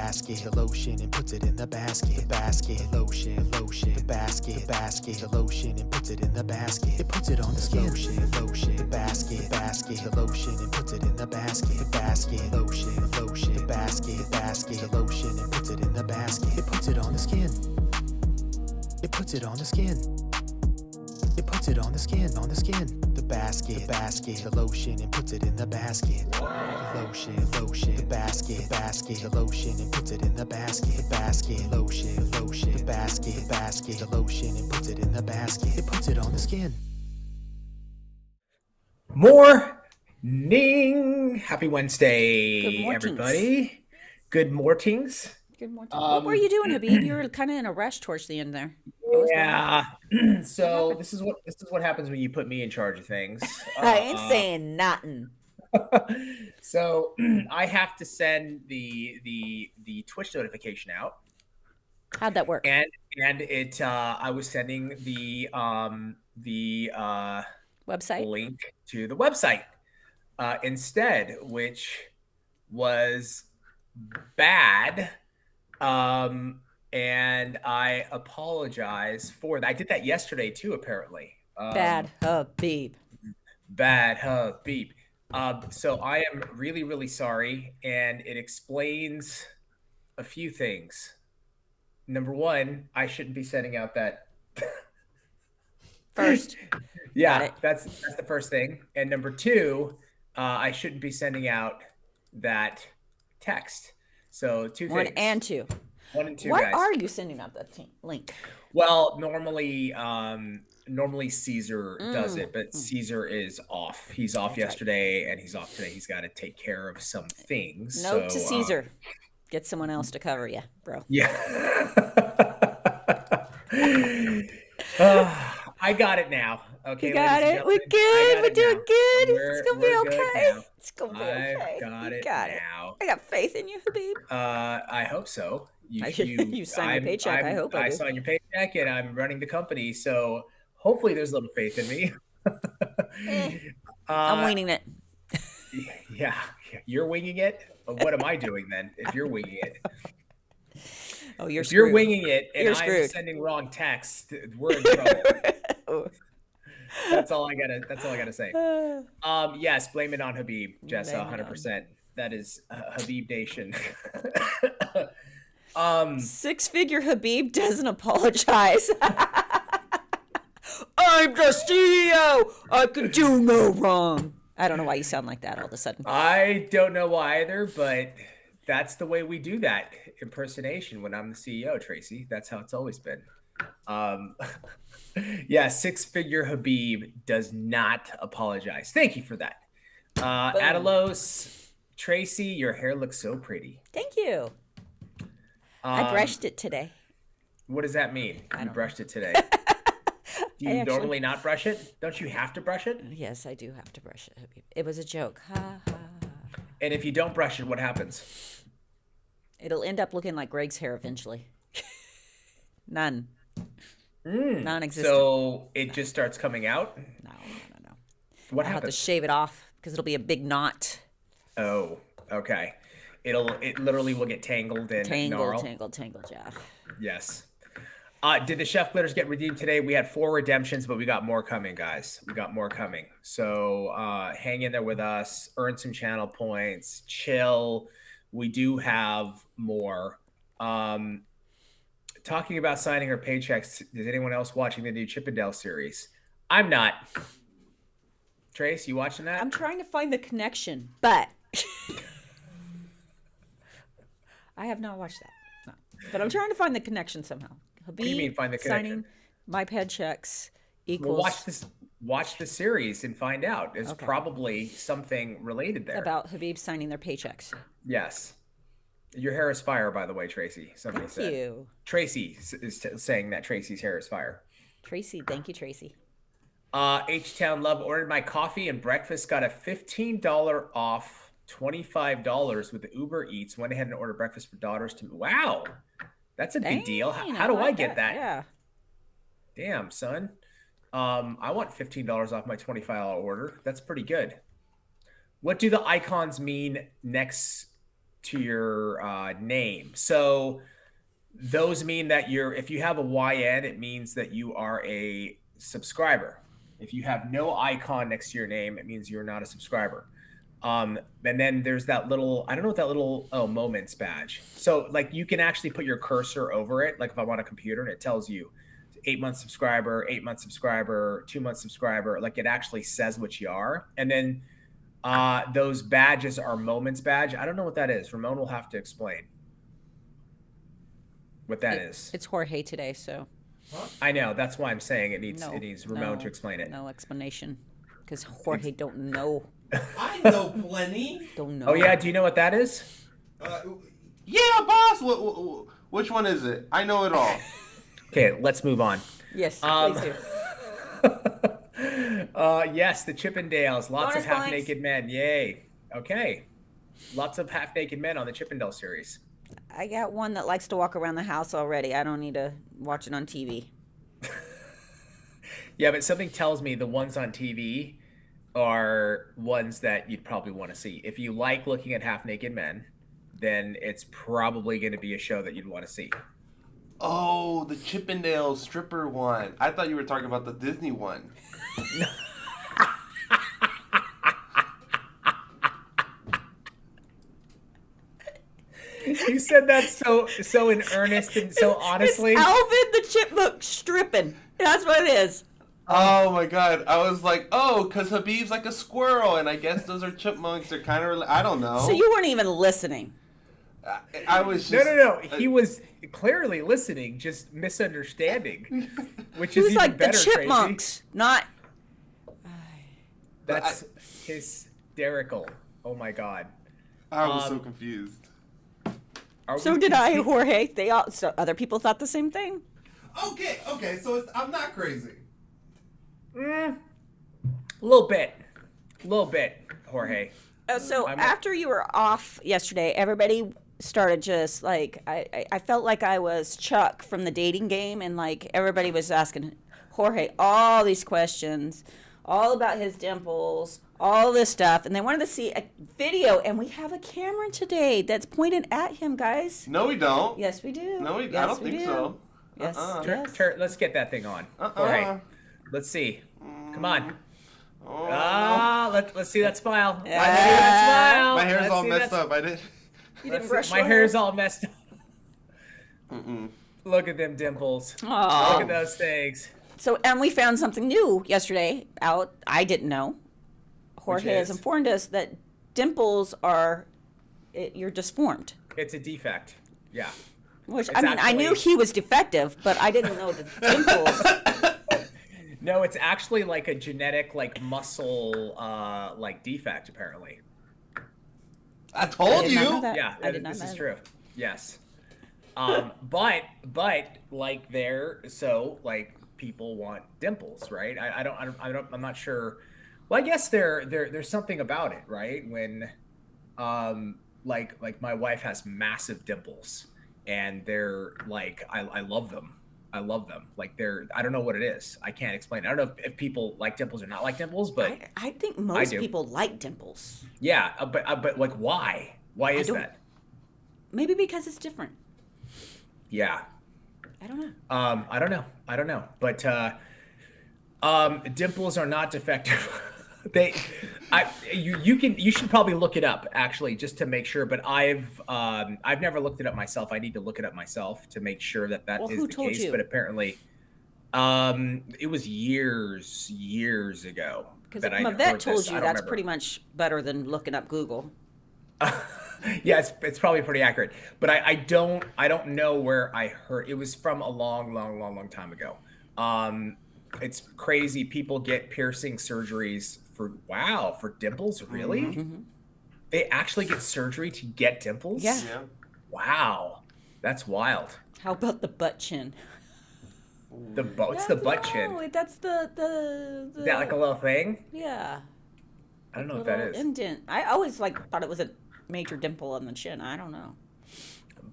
basket, lotion and puts it in the basket. The basket, lotion, the basket, the lotion and puts it in the basket. It puts it on the skin. Lotion, the basket, the lotion and puts it in the basket. The basket, lotion, the basket, the lotion and puts it in the basket. It puts it on the skin. It puts it on the skin. It puts it on the skin, The basket, the lotion and puts it in the basket. Lotion, the basket, the lotion and puts it in the basket. The basket, lotion, the basket, the lotion and puts it in the basket. It puts it on the skin. Morning. Happy Wednesday, everybody. Good mornings. Good morning. What were you doing, Habib? You were kind of in a rush towards the end there. Yeah. So this is what happens when you put me in charge of things. I ain't saying nothing. So I have to send the Twitch notification out. How'd that work? And it I was sending the website link to the website instead, which was bad. And I apologize for that. I did that yesterday too, apparently. Bad Habib. Bad Habib. So I am really, really sorry. And it explains a few things. Number one, I shouldn't be sending out that. First. Yeah, that's the first thing. And number two, I shouldn't be sending out that text. So two things. 1 and 2. 1 and 2. Why guys. are you sending out that link? Well, normally Caesar does it, but Caesar is off. He's off yesterday and he's off today. He's got to take care of some things. Note to Caesar. Get someone else to cover you, bro. Yeah. I got it now. Okay. You got it. We're good. We're doing good. It's gonna be okay. It's gonna be okay. I've got it now. I got faith in you, Habib. I hope so. You signed your paycheck. I hope I do. signed your paycheck, and I'm running the company, so hopefully there's a little faith in me. I'm winging it. Yeah, you're winging it. What am I doing then? If you're winging it. Oh, you're if screwed. You're winging it, and you're I'm screwed. sending wrong text. We're in trouble. That's all I gotta say. Yes, blame it on Habib, Jess. 100%. That is Habib Nation. Six-figure Habib doesn't apologize. I'm the CEO. I can do no wrong. I don't know why you sound like that all of a sudden. I don't know why either, but that's the way we do that impersonation when I'm the CEO, Tracy. That's how it's always been. Yeah, six-figure Habib does not apologize. Thank you for that. Adalos, Tracy, your hair looks so pretty. Thank you. I brushed it today. What does that mean? You brushed it today. Do you normally not brush it? Don't you have to brush it? Yes, I do have to brush it, Habib. It was a joke. Ha, ha, ha. And if you don't brush it, what happens? It'll end up looking like Greg's hair eventually. None. Non-existent. So it just starts coming out? No. What I'll happens? have to shave it off because it'll be a big knot. Oh, okay. It literally will get tangled and gnarl. Tangled, yeah. Yes. Did the Chef Glitters get redeemed today? We had 4 redemptions, but we got more coming, guys. We got more coming. So hang in there with us. Earn some channel points. Chill. We do have more. Talking about signing our paychecks, is anyone else watching the new Chippendales series? I'm not. Trace, you watching that? I'm trying to find the connection, but I have not watched that. No. But I'm trying to find the connection somehow. Habib, what do you mean find the connection? Signing my paychecks equals. Well, watch the series and find out. There's probably something related there. About Habib signing their paychecks. Yes. Your hair is fire, by the way, Tracy. Somebody said. Thank you. Tracy is saying that Tracy's hair is fire. Tracy, thank you, Tracy. H-Town Love ordered my coffee and breakfast, got a $15 off, $25 with the Uber Eats. Went ahead and ordered breakfast for daughters to. Wow, that's a big deal. How do I get that? Yeah. Damn, son. I want $15 off my $25 order. That's pretty good. What do the icons mean next name. So those mean that if you have a YN, it means that you are a subscriber. If you have no icon next to your name, it means you're not a subscriber. And then there's that little, I don't know what that little, moments badge. So like you can actually put your cursor over it. Like if I'm on a computer and it tells you 8-month subscriber, 8-month subscriber, 2-month subscriber, like it actually says what you are. And then those badges are moments badge. I don't know what that is. Ramon will have to explain what that is. It's Jorge today, so. I know. That's why I'm saying it needs Ramon to explain it. No explanation, because Jorge don't know. I know plenty. Don't know. Oh yeah, do you know what that is? Yeah, boss. Which one is it? I know it all. Okay, let's move on. Yes, please do. Yes, the Chippendales. Lots Bonus of half-naked men. Yay. Okay. Lots of half-naked men on the Chippendale series. I got one that likes to walk around the house already. I don't need to watch it on TV. Yeah, but something tells me the ones on TV are ones that you'd probably want to see. If you like looking at half-naked men, then it's probably going to be a show that you'd want to see. Oh, the Chippendales stripper one. I thought you were talking about the Disney one. You said that so in earnest and so honestly. It's Alvin the Chipmunk stripping. That's what it is. Oh my god. I was like, oh, because Habib's like a squirrel, and I guess those are chipmunks. They're kind of, I don't know. So you weren't even listening. I was just... No. He was clearly listening, just misunderstanding, which He is was even like the better, chipmunks, Crazy. not. That's hysterical. Oh my god. I was so confused. So did I, Jorge. So other people thought the same thing. Okay, so I'm not crazy. A little bit, Jorge. So after you were off yesterday, everybody started just like I felt like I was Chuck from the dating game, and like everybody was asking Jorge all these questions, all about his dimples, all this stuff, and they wanted to see a video, and we have a camera today that's pointed at him, guys. No, we don't. Yes, we do. No, I don't think so. Yes. yes. Let's get that thing on. Jorge, let's see. Come on. Oh. Let's see that smile. Yeah. Let's see that smile. My hair's Let's all see messed that up. I didn't. You didn't My brush your hair's hair? all messed up. Look at them dimples. Aw. Look at those things. So, and we found something new yesterday out. I didn't know. Jorge has informed us that dimples are, you're disformed. It's a defect. Yeah. Which, It's I mean, I knew actually- he was defective, but I didn't know the dimples. No, it's actually like a genetic, like muscle, like defect, apparently. I told did not know you. that. Yeah, I did not this know is that. true. Yes. But like like people want dimples, right? I'm not sure. Well, I guess there's something about it, right? When, like my wife has massive dimples, and they're like, I love them. I love them. Like I don't know what it is. I can't explain. I don't know if people like dimples or not like dimples, but I think most do. people like dimples. yeah, but like why? Why is don't- that? Maybe because it's different. Yeah. I don't know. I don't know. But dimples are not defective. You should probably look it up actually, just to make sure. But I've never looked it up myself. I need to look it up myself to make sure that Well, is who the told case. you? But apparently, it was years ago Because that I Mavette heard told this. you I don't that's remember. pretty much better than looking up Google. Yeah, it's probably pretty accurate, but I don't know where I heard it. Was from a long time ago. It's crazy. People get piercing surgeries for dimples. Really? Mm-hmm. They actually get surgery to get dimples? Yeah. Yeah. Wow, that's wild. How about the butt chin? What's the butt chin? No, that's the Is that like a little thing? yeah. I don't know what that little is. Indent. I always thought it was a major dimple on the chin. I don't know.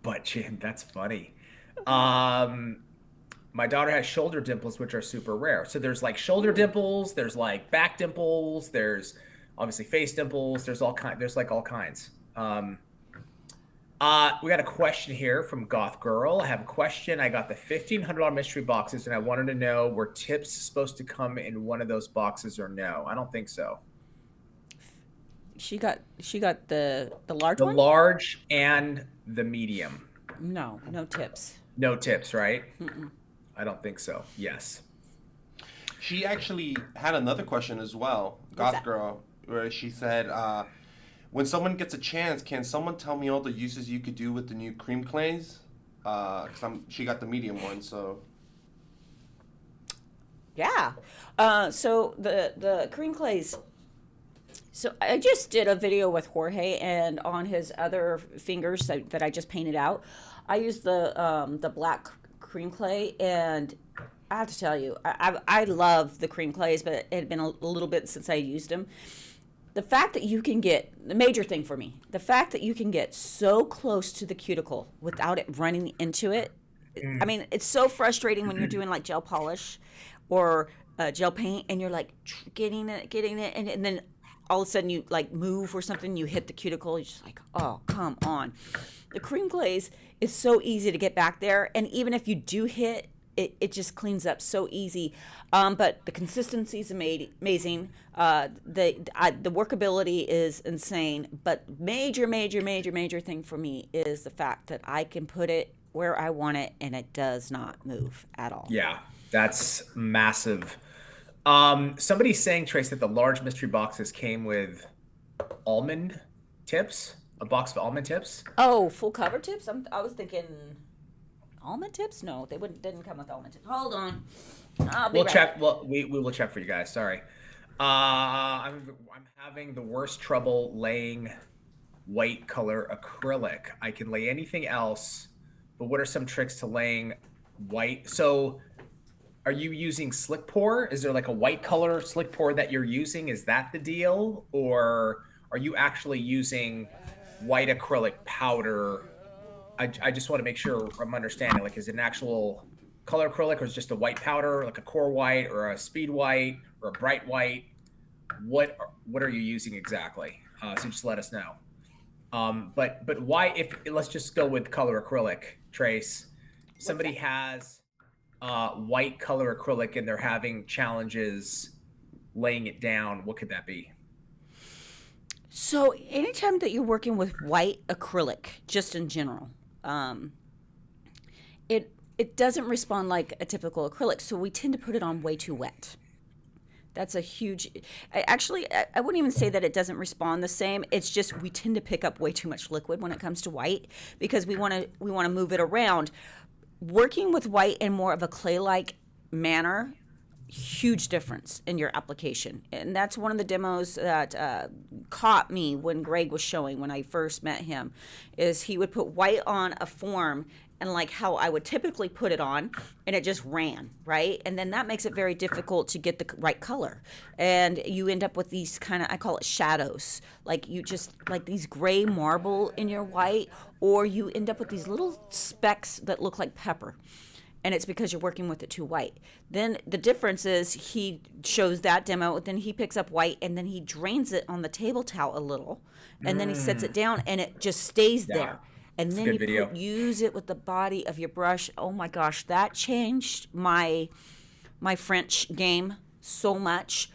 Butt chin. That's funny. My daughter has shoulder dimples, which are super rare. So there's like shoulder dimples, there's like back dimples, there's obviously face dimples. There's all kinds. We got a question here from Goth Girl. I have a question. I got the $1,500 mystery boxes, and I wanted to know were tips supposed to come in one of those boxes or no? I don't think so. She got the large The one? large and the medium. No, no tips. No tips, right? I don't think so. Yes. She actually had another question as well, Goth that? Girl, where she said, when someone gets a chance, can someone tell me all the uses you could do with the new cream clays? She got the medium one, so. Yeah. So the cream clays. So I just did a video with Jorge, and on his other fingers that I just painted out, I used the black cream clay, and I have to tell you, I love the cream clays, but it had been a little bit since I used them. The fact that you can get, the major thing for me, the fact that you can get so close to the cuticle without it running into it. I mean, it's so frustrating when you're doing like gel polish or gel paint, and you're like getting it, and then all of a sudden you like move or something, you hit the cuticle, you're just like, oh, come on. The cream glaze is so easy to get back there, and even if you do hit, it just cleans up so easy. But the consistency is amazing. The workability is insane. But major thing for me is the fact that I can put it where I want it, and it does not move at all. Yeah, that's massive. Somebody's saying, Trace, that the large mystery boxes came with almond tips, a box of almond tips. Oh, full cover tips? I was thinking almond tips? No, they didn't come with almond tips. Hold on. We'll check. Well, we will check for you guys. Sorry. I'm having the worst trouble laying white color acrylic. I can lay anything else, but what are some tricks to laying white? So are you using slick pour? Is there like a white color slick pour that you're using? Is that the deal? Or are you actually using white acrylic powder? I just want to make sure I'm understanding. Like, is it an actual color acrylic, or is it just a white powder, like a core white or a speed white or a bright white? What are you using exactly? So just let us know. But why, let's just go with color acrylic, Trace. Somebody has white color acrylic and they're having challenges laying it down. What could that be? So anytime that you're working with white acrylic, just in general, it doesn't respond like a typical acrylic. So we tend to put it on way too wet. That's a huge. I wouldn't even say that it doesn't respond the same. It's just we tend to pick up way too much liquid when it comes to white, because we want to move it around. Working with white in more of a clay-like manner, huge difference in your application. And that's one of the demos that caught me when Greg was showing when I first met him, is he would put white on a form and like how I would typically put it on, and it just ran, right? And then that makes it very difficult to get the right color. And you end up with these kind of, I call it shadows. Like you just, like these gray marble in your white, or you end up with these little specks that look like pepper. And it's because you're working with it too white. Then the difference is he shows that demo, then he picks up white, and then he drains it on the table towel a little, and then he sets it down, and it just stays there. And then you use it with the body of your brush. Oh my gosh, that changed my French game so much,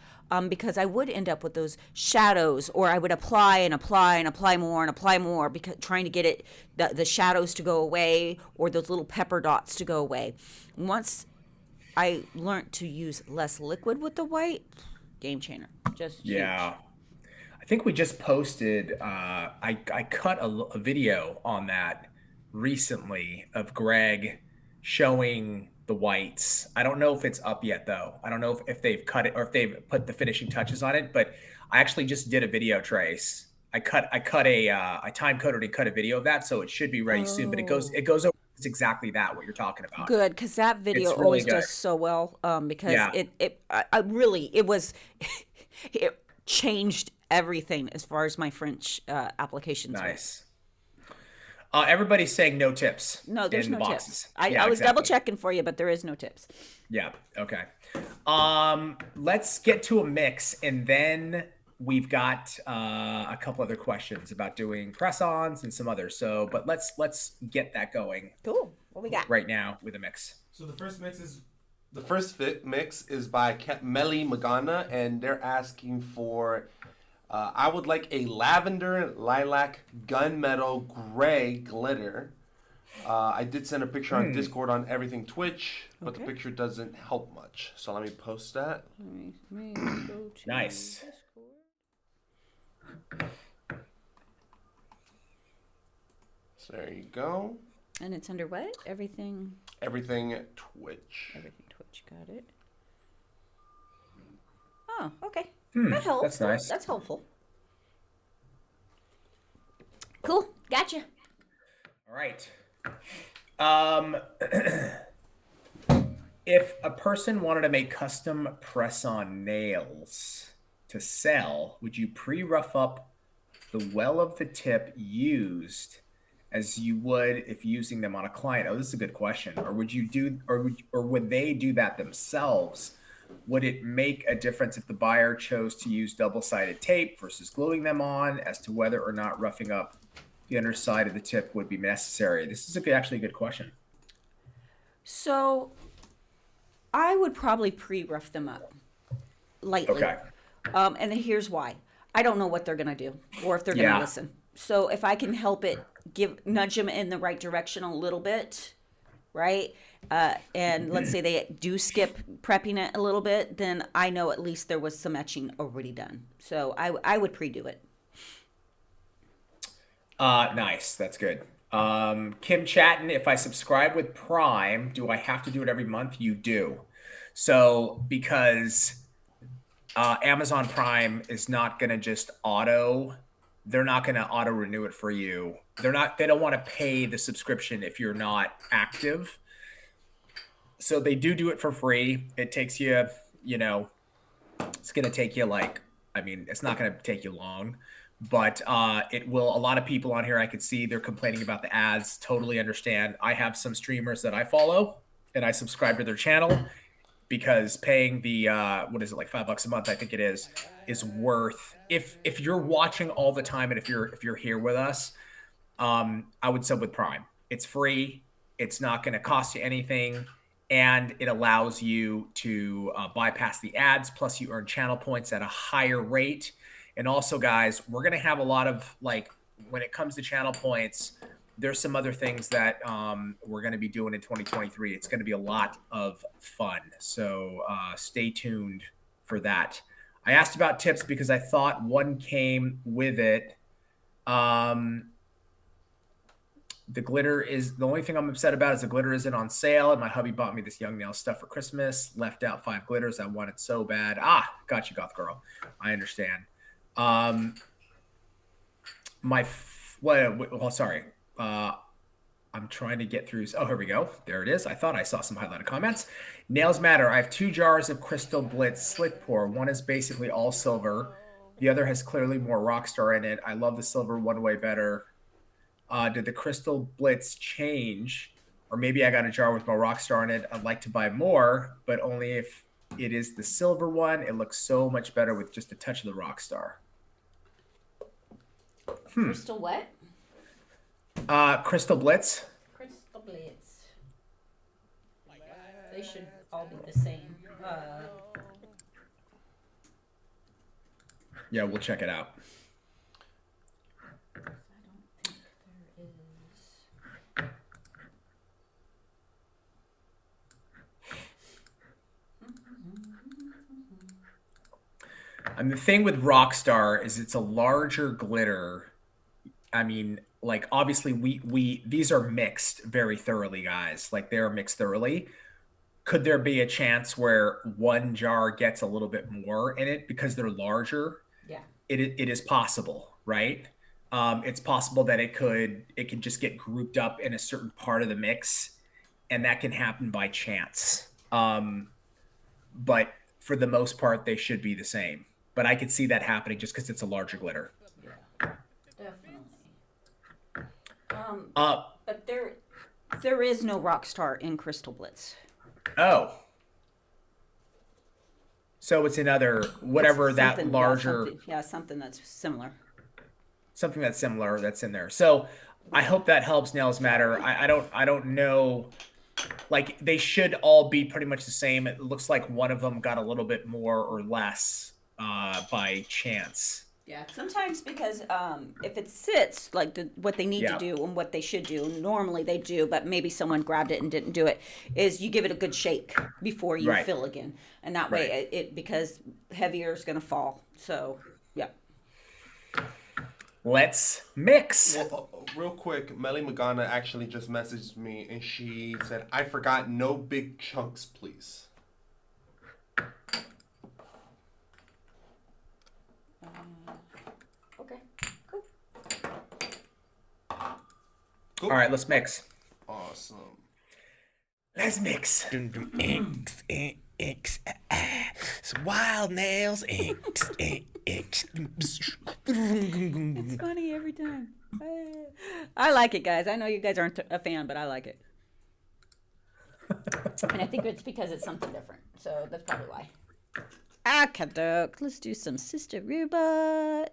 because I would end up with those shadows, or I would apply and apply and apply more and apply more, because trying to get the shadows to go away, or those little pepper dots to go away. Once I learned to use less liquid with the white, game changer. Just huge. I think we just posted, I cut a video on that recently of Greg showing the whites. I don't know if it's up yet though. I don't know if they've cut it or if they've put the finishing touches on it, but I actually just did a video, Trace. I time coded and cut a video of that, so it should be ready soon, but it goes over. It's exactly that, what you're talking about. Good, because that video really always good. does so well, because it changed everything as far as my French applications. Nice. Everybody's saying no tips. No, there's in no the tips. boxes. I was double checking for you, but there is no tips. Yeah. Okay. Let's get to a mix, and then we've got a couple other questions about doing press-ons and some others. So, but let's get that going Cool. What we got? right now with a mix. So the first mix is by Melly Magana, and they're asking for. I would like a lavender lilac gunmetal gray glitter. I did send a picture on Discord on everything Twitch, but the picture doesn't help much. So let me post that. Let me go to Nice. Discord. So there you go. And it's under what? Everything Twitch. Everything Twitch. Got it. Oh, okay. Hmm, That helps. that's nice. That's helpful. Cool. Gotcha. All right. If a person wanted to make custom press-on nails to sell, would you pre-rough up the well of the tip used as you would if using them on a client? Oh, this is a good question. Or would you do, or would they do that themselves? Would it make a difference if the buyer chose to use double-sided tape versus gluing them on, as to whether or not roughing up the underside of the tip would be necessary? This is actually a good question. So, I would probably pre-rough them up lightly. Okay. And here's why. I don't know what they're gonna do or if they're gonna listen. So if I can help it, nudge them in the right direction a little bit, right? And let's say they do skip prepping it a little bit, then I know at least there was some etching already done. So I would pre-do it. Nice. That's good. Kim Chatton, if I subscribe with Prime, do I have to do it every month? You do. So because Amazon Prime is not going to just they're not going to auto renew it for you. They don't want to pay the subscription if you're not active. So they do it for free. It takes you, it's going to take you it's not going to take you long, but it will. A lot of people on here, I could see they're complaining about the ads. Totally understand. I have some streamers that I follow and I subscribe to their channel because paying the, what is it, like $5 a month, I think it is worth, if you're watching all the time and if you're here with us, I would sub with Prime. It's free. It's not going to cost you anything. And it allows you to bypass the ads. Plus you earn channel points at a higher rate. And also, guys, we're going to have a lot of, when it comes to channel points, there's some other things that we're going to be doing in 2023. It's going to be a lot of fun. So stay tuned for that. I asked about tips because I thought one came with it. The glitter is the only thing I'm upset about is the glitter isn't on sale. And my hubby bought me this Young Nail stuff for Christmas, left out 5 glitters. I want it so bad. Got you, goth girl. I understand. Sorry. I'm trying to get through. Oh, here we go. There it is. I thought I saw some highlighted comments. Nails matter. I have 2 jars of Crystal Blitz slick pour. One is basically all silver. The other has clearly more Rockstar in it. I love the silver one way better. Did the Crystal Blitz change? Or maybe I got a jar with more Rockstar in it. I'd like to buy more, but only if it is the silver one. It looks so much better with just a touch of the Rockstar. Crystal what? Crystal Blitz. Crystal Blitz. They should all be the same. Yeah, we'll check it out. I don't think there is. And the thing with Rockstar is it's a larger glitter. I mean, obviously these are mixed very thoroughly, guys. They're mixed thoroughly. Could there be a chance where one jar gets a little bit more in it because they're larger? Yeah. It is possible, right? It's possible that it could just get grouped up in a certain part of the mix, and that can happen by chance. But for the most part, they should be the same. But I could see that happening just because it's a larger glitter. Yeah, definitely. But there is no Rockstar in Crystal Blitz. Oh. So it's another whatever that Something- larger something that's similar. something that's similar that's in there. So I hope that helps. Nails matter. I don't know. Like they should all be pretty much the same. It looks like one of them got a little bit more or less by chance. Yeah, sometimes because if it sits like what they need Yeah. to do and what they should do, normally they do, but maybe someone grabbed it and didn't do it, is you give it a good shake before you Right. fill again. And that way it because heavier is going to fall. So, yeah. Let's mix. Well, real quick, Melly Magana actually just messaged me and she said, "I forgot no big chunks, please." Okay, cool. Cool. All right, let's mix. Awesome. Let's mix. Inks, inks, it's wild nails, inks, inks. It's funny every time. I like it, guys. I know you guys aren't a fan, but I like it. And I think it's because it's something different. So that's probably why. Akadoke. Let's do some Sister Robot.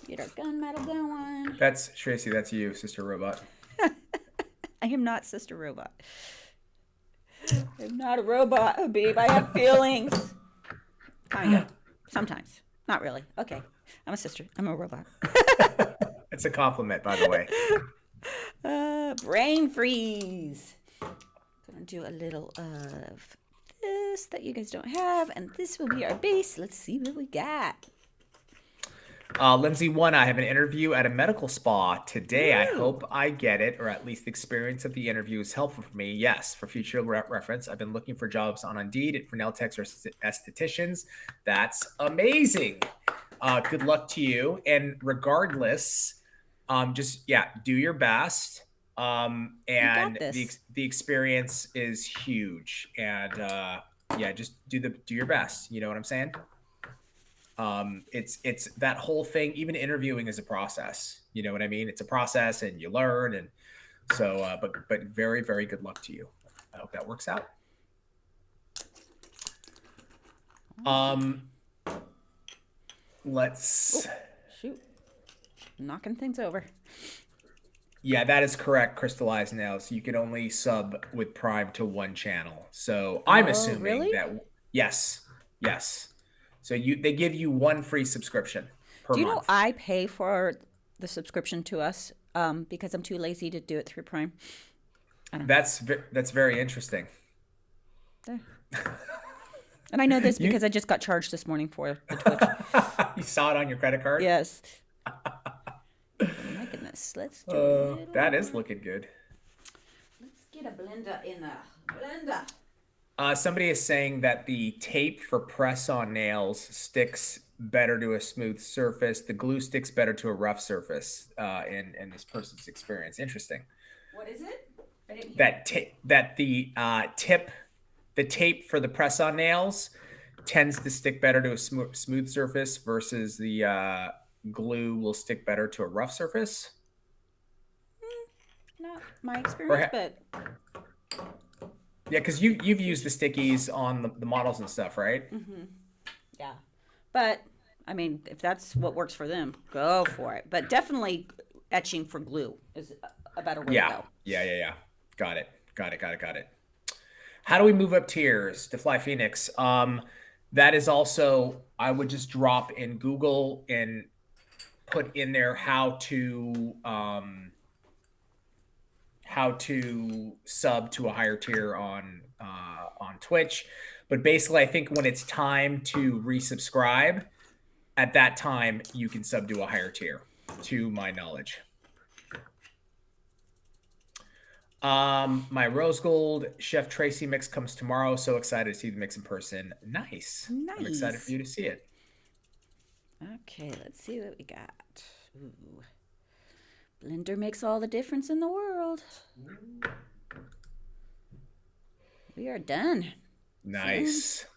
Get our gunmetal going. That's Tracy. That's you, Sister Robot. I am not Sister Robot. I'm not a robot, Habib. I have feelings. Kind of. Sometimes. Not really. Okay. I'm a sister. I'm a robot. It's a compliment, by the way. Brain freeze. Gonna do a little of this that you guys don't have, and this will be our base. Let's see what we got. Lindsay 1, I have an interview at a medical spa today. I Ooh. hope I get it, or at least the experience of the interview is helpful for me. Yes, for future reference. I've been looking for jobs on Indeed for nail techs or estheticians. That's amazing. Good luck to you. And regardless, just, do your best. And this. the experience is huge. And just do your best. You know what I'm saying? It's that whole thing. Even interviewing is a process. You know what I mean? It's a process, and you learn. And so, but very, very good luck to you. I hope that works out. Let's. Shoot. Knocking things over. Yeah, that is correct. Crystallized nails. You can only sub with Prime to one channel. So I'm assuming really? that yes. So they give you one free subscription per Do you month. know I pay for the subscription to us because I'm too lazy to do it through Prime? That's very interesting. There. And I know this because I just got charged this morning for the Twitch. You saw it on your credit card? Yes. Oh my goodness. Let's do it. That is looking good. Let's get a blender in the blender. Somebody is saying that the tape for press-on nails sticks better to a smooth surface. The glue sticks better to a rough surface. In this person's experience, interesting. What is it? I didn't hear. The tape for the press-on nails tends to stick better to a smooth surface versus the glue will stick better to a rough surface. Not my experience, but yeah, because you've used the stickies on the models and stuff, right? yeah. But I mean, if that's what works for them, go for it. But definitely etching for glue is a better way to go. Yeah. Got it. How do we move up tiers to Fly Phoenix? That is also, I would just drop in Google and put in there how to sub to a higher tier on Twitch. But basically, I think when it's time to resubscribe, at that time you can sub to a higher tier, to my knowledge. My rose gold Chef Tracy mix comes tomorrow. So excited to see the mix in person. Nice. I'm excited for you to see it. Okay, let's see what we got. Ooh. Blender makes all the difference in the world. We are done. Nice.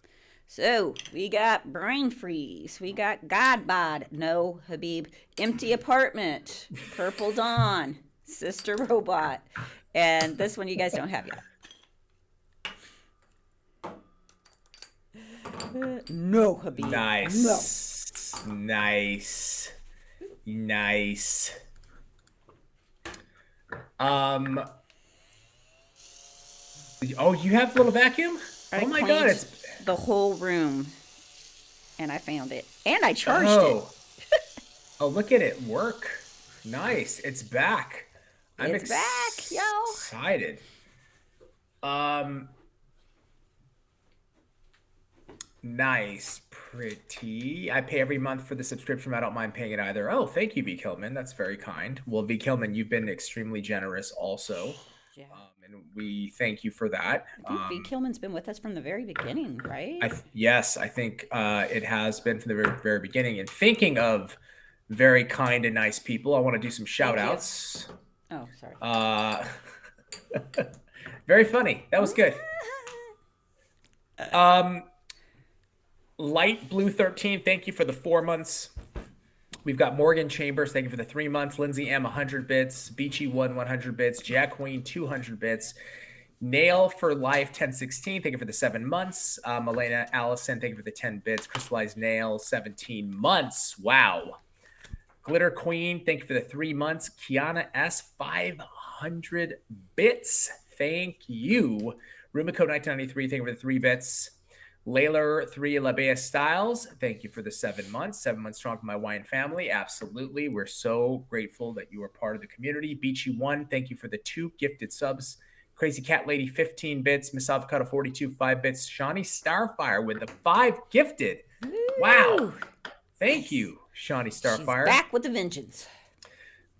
So we got brain freeze. We got God bod. No, Habib. Empty apartment. Purple Dawn. Sister Robot. And this one you guys don't have yet. No, Habib. Nice. Nice. Nice. Oh, you have a little vacuum? I Oh my cleaned God, it's the whole room, and I found it, and I charged it. oh. Oh, look at it work. Nice. It's back. I'm It's back, yo. excited. Nice, pretty. I pay every month for the subscription. I don't mind paying it either. Oh, thank you, V. Kilman. That's very kind. Well, V. Kilman, you've been extremely generous also. Yeah. And we thank you for that. I think V. Kilman's been with us from the very beginning, right? Yes, I think it has been from the very, very beginning. And thinking of very kind and nice people, I want to do some shout outs. Oh, sorry. Very funny. That was good. Light Blue 13, thank you for the 4 months. We've got Morgan Chambers, thank you for the 3 months. Lindsay M, 100 bits. Beachy 1, 100 bits. Jack Queen, 200 bits. Nail for Life 1016, thank you for the 7 months. Elena Allison, thank you for the 10 bits. Crystallized Nail, 17 months. Wow. Glitter Queen, thank you for the 3 months. Kiana S, 500 bits. Thank you. Rumiko 1993, thank you for the 3 bits. Layler 3 Labea Styles, thank you for the 7 months. 7 months strong for my wine family. Absolutely. We're so grateful that you are part of the community. Beachy 1, thank you for the 2 gifted subs. Crazy Cat Lady 15 bits. Miss Avocado 42, 5 bits. Shawnee Starfire with the 5 gifted. Wow. Thank you, Shawnee Starfire. She's back with the vengeance.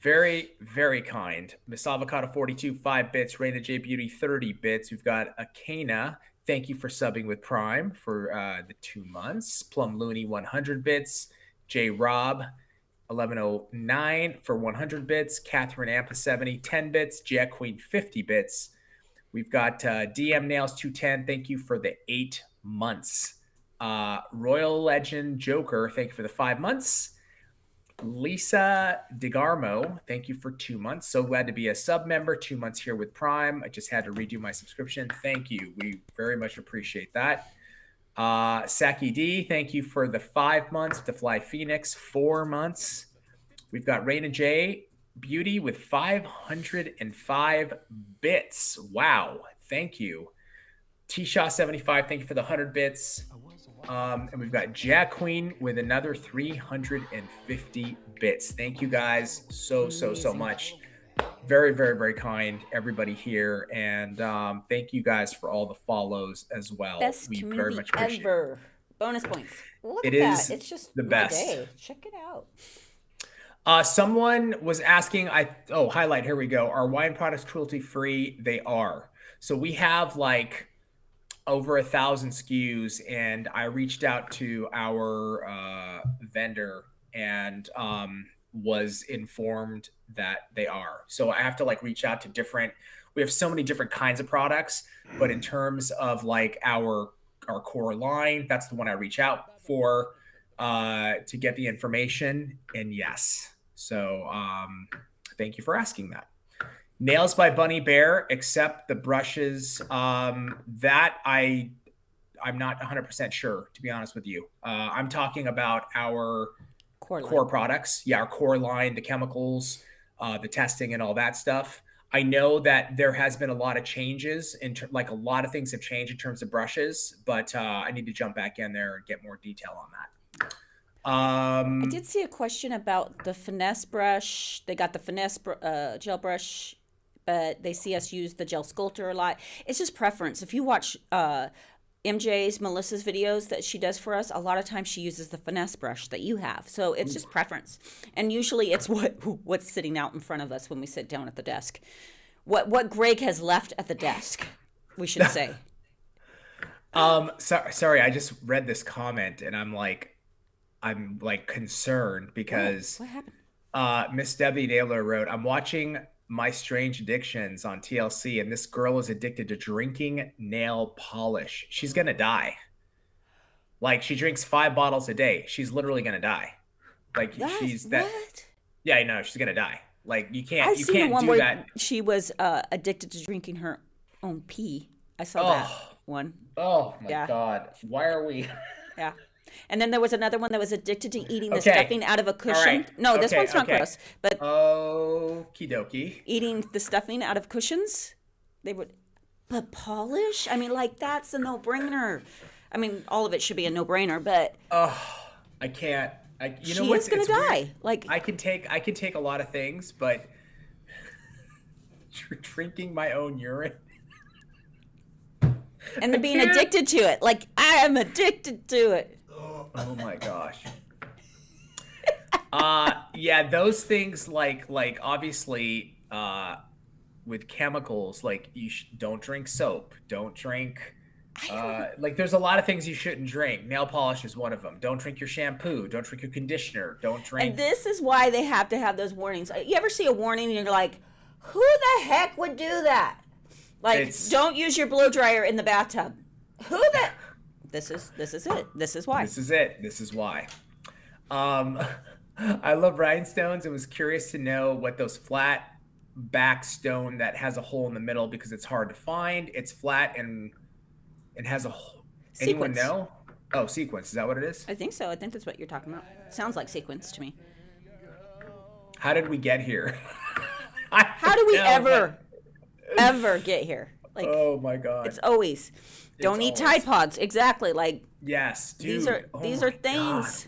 Very, very kind. Miss Avocado 42, 5 bits. Raina J Beauty 30 bits. We've got Akana. Thank you for subbing with Prime for the 2 months. Plum Looney 100 bits. J Rob 1109 for 100 bits. Catherine Ampa 70, 10 bits. Jack Queen 50 bits. We've got DM Nails 210. Thank you for the 8 months. Royal Legend Joker, thank you for the 5 months. Lisa DeGarmo, thank you for 2 months. So glad to be a sub member. 2 months here with Prime. I just had to redo my subscription. Thank you. We very much appreciate that. Saki D, thank you for the 5 months. To Fly Phoenix, 4 months. We've got Raina J Beauty with 505 bits. Wow. Thank you. T-Shaw 75, thank you for the 100 bits. And we've got Jack Queen with another 350 bits. Thank you guys so much. Very, very, very kind, everybody here. And thank you guys for all the follows as well. Best We community very much appreciate it. ever. Bonus points. Look It at is that. It's just the my best. day. Check it out. Someone was asking, highlight, here we go. Are wine products cruelty free? They are. So we have like over 1,000 SKUs, and I reached out to our vendor and was informed that they are. So I have to like reach out to we have so many different kinds of products, but in terms of like our core line, that's the one I reach out for to get the information. And yes, so thank you for asking that. Nails by Bunny Bear, except the brushes. That I'm not 100% sure, to be honest with you. I'm talking about our core products. Yeah, our core line, the chemicals, the testing and all that stuff. I know that there has been a lot of changes like a lot of things have changed in terms of brushes, but I need to jump back in there and get more detail on that. I did see a question about the finesse brush. They got the finesse gel brush, but they see us use the gel sculptor a lot. It's just preference. If you watch Melissa's videos that she does for us, a lot of times she uses the finesse brush that you have. So it's just preference. And usually it's what's sitting out in front of us when we sit down at the desk. What Greg has left at the desk, we should say. Sorry, I just read this comment and I'm like concerned because what happened? Miss Debbie Naylor wrote, I'm watching My Strange Addictions on TLC, and this girl is addicted to drinking nail polish. She's gonna die. Like, she drinks 5 bottles a day. She's literally gonna die. Like, What? Yeah, I know, she's gonna die. Like, you I've can't seen the one do where that. she was addicted to drinking her own pee. I saw that one. Oh my Yeah. God. Why are we? Yeah. And then there was another one that was addicted to eating the Okay. stuffing out of a All cushion. right. No, this Okay, one's not okay. gross, but Okie dokie. eating the stuffing out of cushions, they would. But polish? I mean, like, that's a no-brainer. I mean, all of it should be a no-brainer, but Oh, I can't. You know she what's is gonna it's weird. die. Like, I can take a lot of things, but drinking my own urine. and then being can't. addicted to it. Like, I am addicted to it. Oh my gosh. Yeah, those things like obviously with chemicals, like don't drink soap, don't drink like there's a lot of things you shouldn't drink. Nail polish is one of them. Don't drink your shampoo, don't drink your conditioner, don't drink. And this is why they have to have those warnings. You ever see a warning and you're like, who the heck would do that? Like, don't use your blow dryer in the bathtub. Who the? This is it. This is why. This is it. This is why. I love rhinestones and was curious to know what those flat back stone that has a hole in the middle, because it's hard to find. It's flat and it has a hole. Anyone Sequence. know? Oh, sequence. Is that what it is? I think so. I think that's what you're talking about. Sounds like sequence to me. How did we get here? How do we ever get here? Like, Oh my God. it's always don't eat Tide Pods. Exactly. Like, Yes, dude. these are things.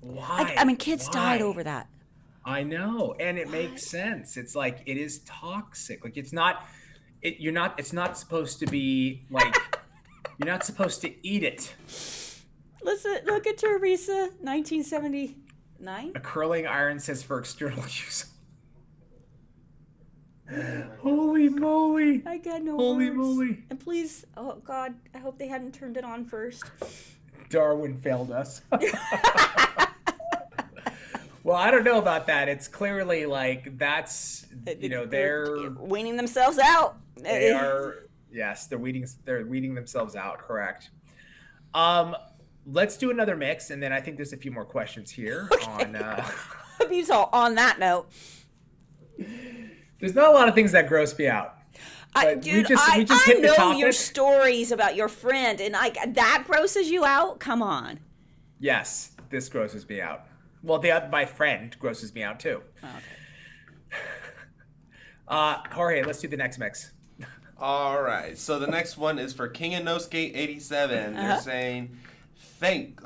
Why? I mean, kids died Why? over that. I know, and it makes sense. It's like it is toxic. Like it's not. It's not supposed to be like. You're not supposed to eat it. Listen, look at Teresa, 1979. A curling iron says for external use. Holy moly! I got no Holy words. moly! And please, oh God, I hope they hadn't turned it on first. Darwin failed us. Well, I don't know about that. It's clearly like that's they're weaning themselves out. they are yes they're weeding themselves out. Correct. Let's do another mix, and then I think there's a few more questions here on. Habib's all on that note. There's not a lot of things that gross me out. But Dude, we just I hit the know topic. your stories about your friend, and like that grosses you out. Come on. Yes, this grosses me out. Well, my friend grosses me out too. Oh, okay. Jorge, let's do the next mix. All right. So the next one is for King and No Skate 87. They're saying, thanks.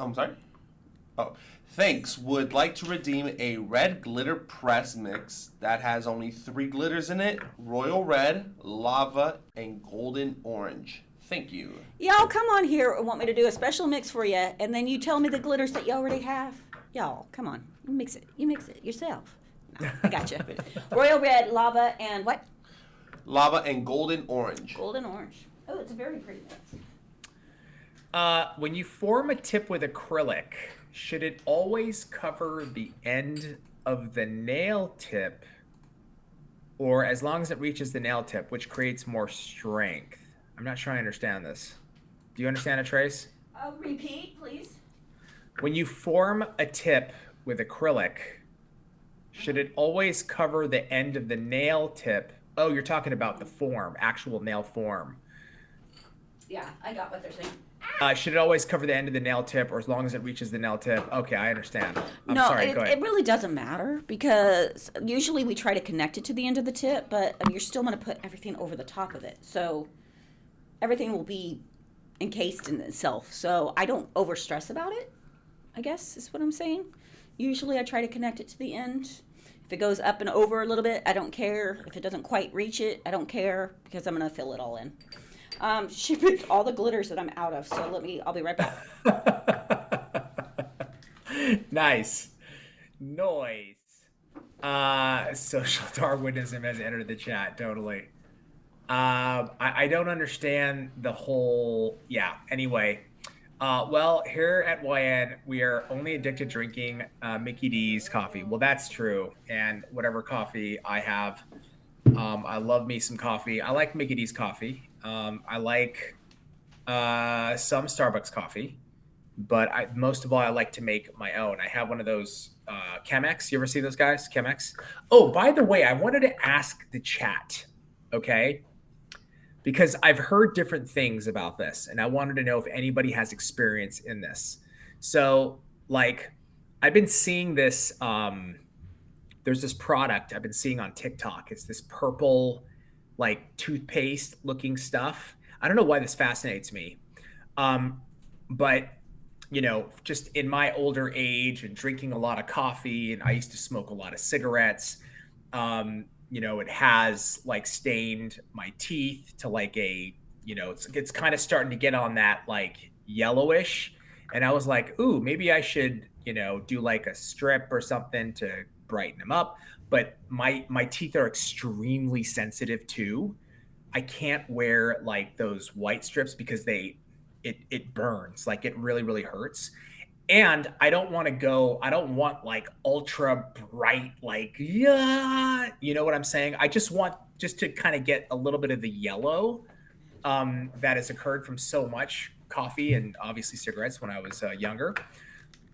Would like to redeem a red glitter press mix that has only 3 glitters in it: royal red, lava, and golden orange. Thank you. Y'all come on here and want me to do a special mix for you, and then you tell me the glitters that you already have. Y'all, come on. You mix it yourself. No, I got you. Royal red, lava, and what? Lava and golden orange. Golden orange. Oh, it's a very pretty mix. When you form a tip with acrylic, should it always cover the end of the nail tip, or as long as it reaches the nail tip, which creates more strength? I'm not sure I understand this. Do you understand it, Trace? Repeat, please. When you form a tip with acrylic, should it always cover the end of the nail tip? Oh, you're talking about the form, actual nail form. Yeah, I got what they're saying. Should it always cover the end of the nail tip, or as long as it reaches the nail tip? Okay, I understand. I'm No, sorry, go ahead. it really doesn't matter, because usually we try to connect it to the end of the tip, but you're still going to put everything over the top of it. So everything will be encased in itself. So I don't overstress about it, I guess is what I'm saying. Usually I try to connect it to the end. If it goes up and over a little bit, I don't care. If it doesn't quite reach it, I don't care, because I'm going to fill it all in. She picked all the glitters that I'm out of, so I'll be right back. Nice. Noise. Social Darwinism has entered the chat, totally. I don't understand the whole, anyway. Well, here at YN, we are only addicted to drinking Mickey D's coffee. Well, that's true. And whatever coffee I have, I love me some coffee. I like Mickey D's coffee. I like some Starbucks coffee, but most of all, I like to make my own. I have one of those Chemex. You ever see those guys? Chemex. Oh, by the way, I wanted to ask the chat, okay? because I've heard different things about this, and I wanted to know if anybody has experience in this. So, like, I've been seeing this. There's this product I've been seeing on TikTok. It's this purple, like toothpaste looking stuff. I don't know why this fascinates me, but just in my older age and drinking a lot of coffee, and I used to smoke a lot of cigarettes. It has like stained my teeth to like it's kind of starting to get on that like yellowish. And I was like, ooh, maybe I should, do like a strip or something to brighten them up. But my teeth are extremely sensitive too. I can't wear like those white strips because it burns, like it really, really hurts. And I don't want like ultra bright, like, yeah, you know what I'm saying? I just want to kind of get a little bit of the yellow that has occurred from so much coffee and obviously cigarettes when I was younger.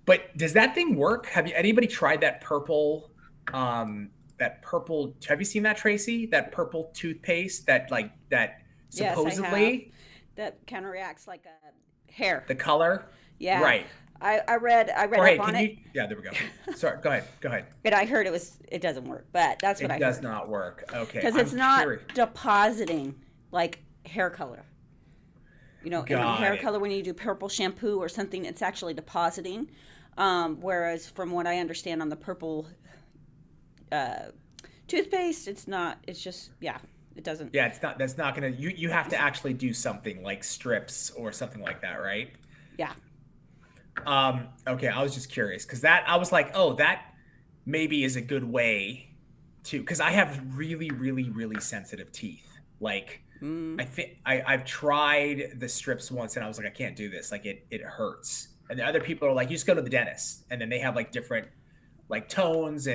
But does that thing work? Have anybody tried that purple, have you seen that, Tracy? That purple toothpaste that supposedly that counteracts like a hair. the color? Yeah. Right. I read Hey, up on it. Yeah, there we go. Sorry, go ahead. But I heard it doesn't work, but that's what I heard. It does not work. Okay. Because it's not depositing like hair color. In hair color, when you do purple shampoo or something, it's actually depositing. Whereas from what I understand on the purple toothpaste, it's not. It's just, it doesn't. Yeah, it's not. That's not gonna. You have to actually do something like strips or something like that, right? Yeah. Okay, I was just curious because I was like, oh, that maybe is a good way to, because I have really, really, really sensitive teeth. Like, I think I've tried the strips once and I was like, I can't do this. Like it hurts. And the other people are like, you just go to the dentist, and then they have like different like tones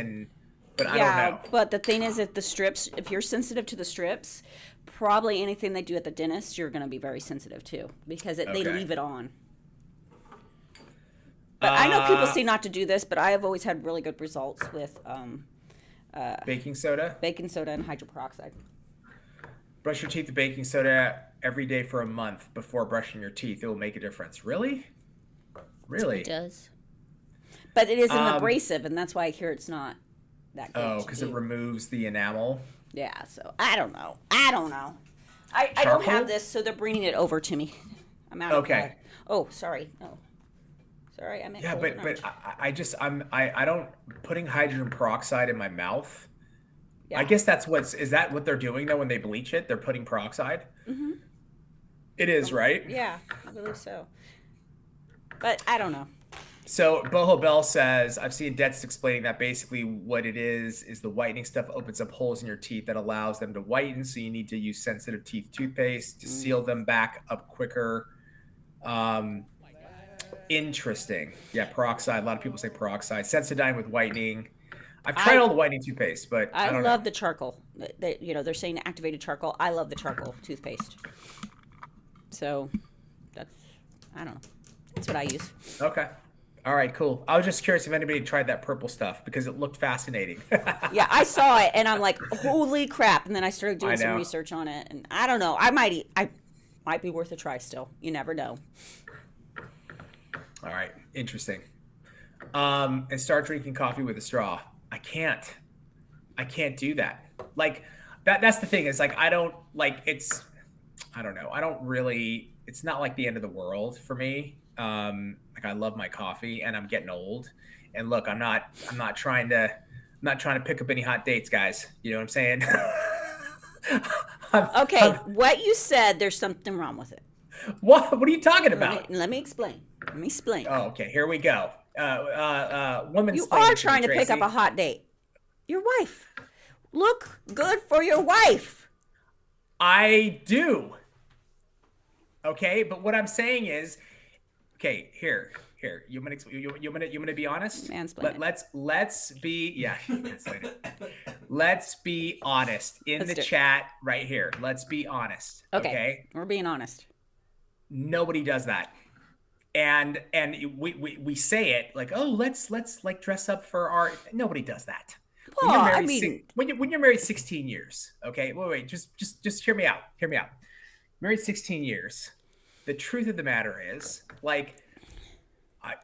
but I don't know. But the thing is, if you're sensitive to the strips, probably anything they do at the dentist, you're going to be very sensitive to because they leave it on. But I know people say not to do this, but I have always had really good results with baking soda and hydroperoxide. Brush your teeth with baking soda every day for a month before brushing your teeth. It will make a difference. Really? It does. But it is an abrasive, and that's why I hear it's not that good. Oh, because it removes the enamel? Yeah, so I don't know. I don't have this, so they're bringing it over to me. I'm out of Okay. Oh, sorry. Oh. Sorry, I meant I don't, putting hydrogen peroxide in my mouth. Yeah. I guess is that what they're doing though when they bleach it? They're putting peroxide? Mm-hmm. It is, right? Yeah, I believe so. But I don't know. So Boho Bell says, I've seen dentists explaining that basically what it is the whitening stuff opens up holes in your teeth that allows them to whiten. So you need to use sensitive teeth toothpaste to seal them back up quicker. Interesting. Yeah, peroxide. A lot of people say peroxide. Sensodyne with whitening. I've tried all the whitening toothpaste, but I don't love know. the charcoal. They're saying activated charcoal. I love the charcoal toothpaste. So I don't know. That's what I use. Okay. All right, cool. I was just curious if anybody tried that purple stuff because it looked fascinating. Yeah, I saw it and I'm like, holy crap. And then I started doing some research on it, and I don't know. I might be worth a try still. You never know. All right. Interesting. And start drinking coffee with a straw. I can't do that. Like that's the thing is like, I don't know. I don't really, it's not like the end of the world for me. Like I love my coffee and I'm getting old, and look, I'm not trying to pick up any hot dates, guys. You know what I'm saying? What you said, there's something wrong with it. What are you talking about? Let me explain. Oh, okay. Here we go. Woman's. You are trying to pick up a hot date. Your wife. Look good for your wife. I do. Okay, but what I'm saying is, okay, here. You want to be honest? Mansplain. Let's be Let's be honest in the chat right here. Let's be honest. Okay. We're being honest. Nobody does that. And we say it like, oh, let's like dress up for our. Nobody does that. Well, when you're married 16 years, okay. Wait, just hear me out. married 16 years. The truth of the matter is, like,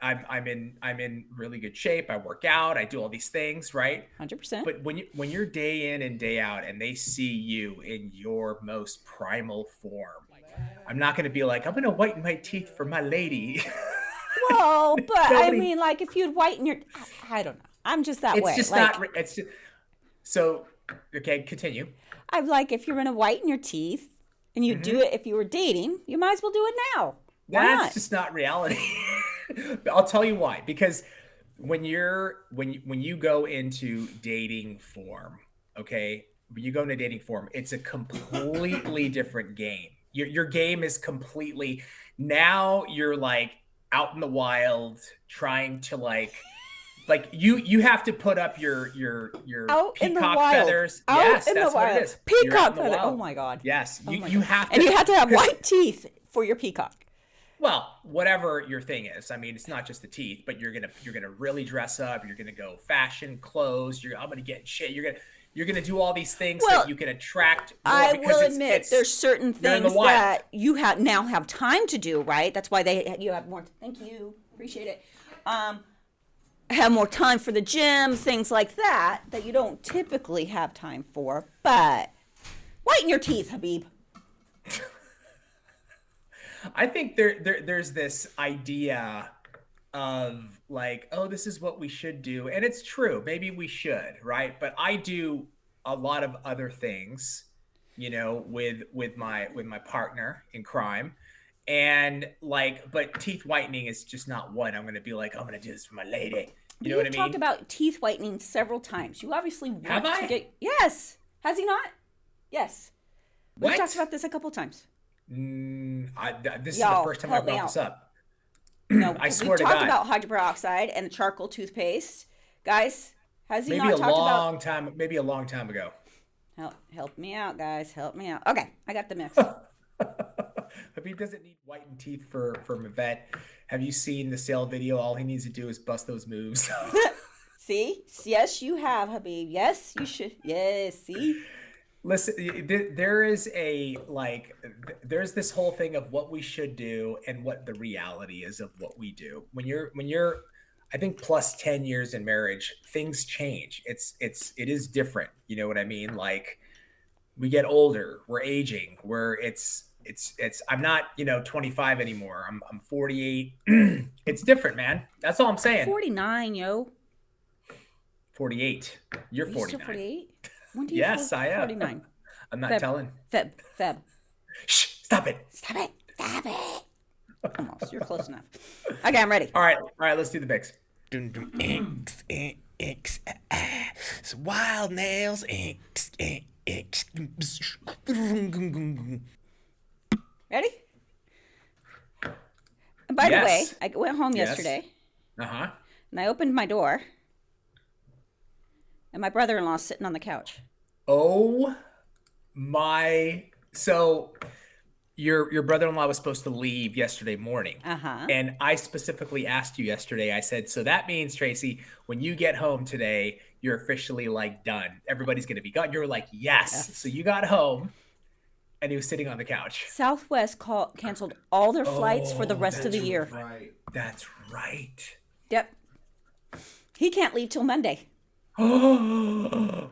I'm in really good shape. I work out. I do all these things, right? 100%. But when you're day in and day out, and they see you in your most primal form, I'm not going to be like, I'm going to whiten my teeth for my lady. Well, but I Nobody- mean, like, if you'd whiten your, I don't know. I'm just that way. It's just like, not. It's just, so. Okay, continue. I'm like, if you're gonna whiten your teeth and you do it, if you were dating, you might as well do it now. Why That's not? just not reality. I'll tell you why. Because when you go into dating form, okay, when you go into dating form, it's a completely different game. Your game is completely, now you're like out in the wild trying to like you have to put up your Out in the peacock wild. feathers. Out Yes, in the that's what wild. it is. You're out Peacock in the feather. wild. Oh my God. Yes, Oh my you God. have to, And you have to have 'cause- white teeth for your peacock. Well, whatever your thing is. I mean, it's not just the teeth, but you're gonna really dress up. You're gonna go fashion clothes. I'm gonna get in shape. You're gonna do all these things Well, that you can attract more, I because will it's- admit, it's- there's certain you're in the things wild. that you now have time to do, right? That's why you have more. Thank you, appreciate it. Have more time for the gym, things like that you don't typically have time for. But whiten your teeth, Habib. I think there's this idea of like, oh, this is what we should do, and it's true. Maybe we should, right? But I do a lot of other things, with my partner in crime, and like, but teeth whitening is just not one. I'm gonna be like, I'm gonna do this for my lady. You know what I You've mean? talked about teeth whitening several times. You obviously want Have I? to get. Yes. Has he not? Yes. We've What? talked about this a couple times. This is the Y'all, first time I help me brought out. this up. No, I 'cause swear we've to talked God. about hydrogen peroxide and the charcoal toothpaste. Guys, has he Maybe not a talked about? long time ago. Help me out, guys. Help me out. Okay, I got the mix. Habib doesn't need whitened teeth from a vet. Have you seen the sale video? All he needs to do is bust those moves. See? Yes, you have, Habib. Yes, you should. Yes, see? Listen, there is there's this whole thing of what we should do and what the reality is of what we do. When you're, I think, plus 10 years in marriage, things change. It is different. You know what I mean? Like, we get older, we're aging, I'm not, 25 anymore. I'm 48. It's different, man. That's all I'm saying. 49, yo. 48. You're Are you 49. still 48? When do you Yes, feel I am. 49. I'm not Feb. telling. Feb. Shh, stop it. Stop it. Stop it. Almost. You're close enough. Okay, I'm ready. All right, let's do the mix. Inks, inks, it's wild nails, inks, inks. Ready? And by the way, Yes. I went home Yes. yesterday Uh-huh. and I opened my door and my brother-in-law's sitting on the couch. Oh my, so your brother-in-law was supposed to leave yesterday morning. Uh-huh. And I specifically asked you yesterday, I said, so that means, Tracy, when you get home today, you're officially like done. Everybody's going to be gone. You were like, yes. So you got home and he was sitting on the couch. Southwest canceled all their flights for the rest of the year. Right. That's right. Yep. He can't leave till Monday. Wow.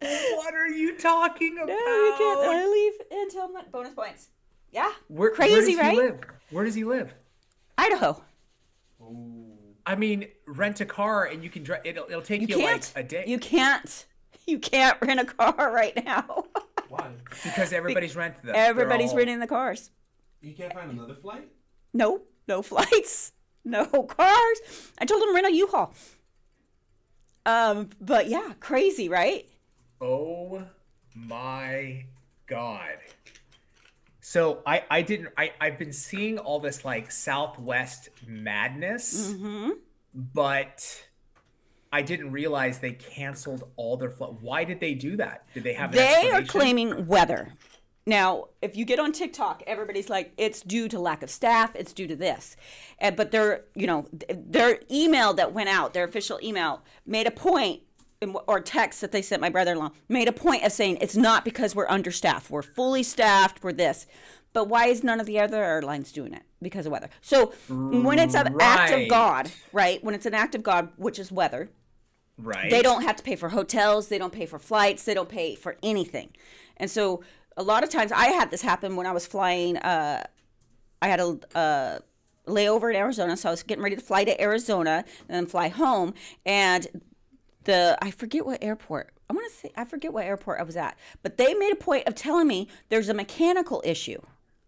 What are you talking about? No, you can't leave until Monday. Bonus points. Yeah. Where Crazy, does right? He live? Where does he live? Idaho. I mean, rent a car and you can drive. It'll take You you can't. like a day. You can't. You can't rent a car right now. Why? Because everybody's renting them. Everybody's They're all- renting the cars. You can't find another flight? No flights, no cars. I told him rent a U-Haul. But yeah, crazy, right? Oh my God. So I've been seeing all this like Southwest madness, but I didn't realize they canceled all their flights. Why did they do that? Did they have an They are explanation? claiming weather. Now, if you get on TikTok, everybody's like, it's due to lack of staff, it's due to this. But their email that went out, their official email, made a point or text that they sent my brother-in-law made a point of saying it's not because we're understaffed. We're fully staffed. We're this. But why is none of the other airlines doing it? Because of weather. So when it's an act of God, right? When it's an act of God, which is weather, Right. they don't have to pay for hotels. They don't pay for flights. They don't pay for anything. And so a lot of times I had this happen when I was flying. I had a layover in Arizona. So I was getting ready to fly to Arizona and then fly home. And I forget what airport. I forget what airport I was at. But they made a point of telling me there's a mechanical issue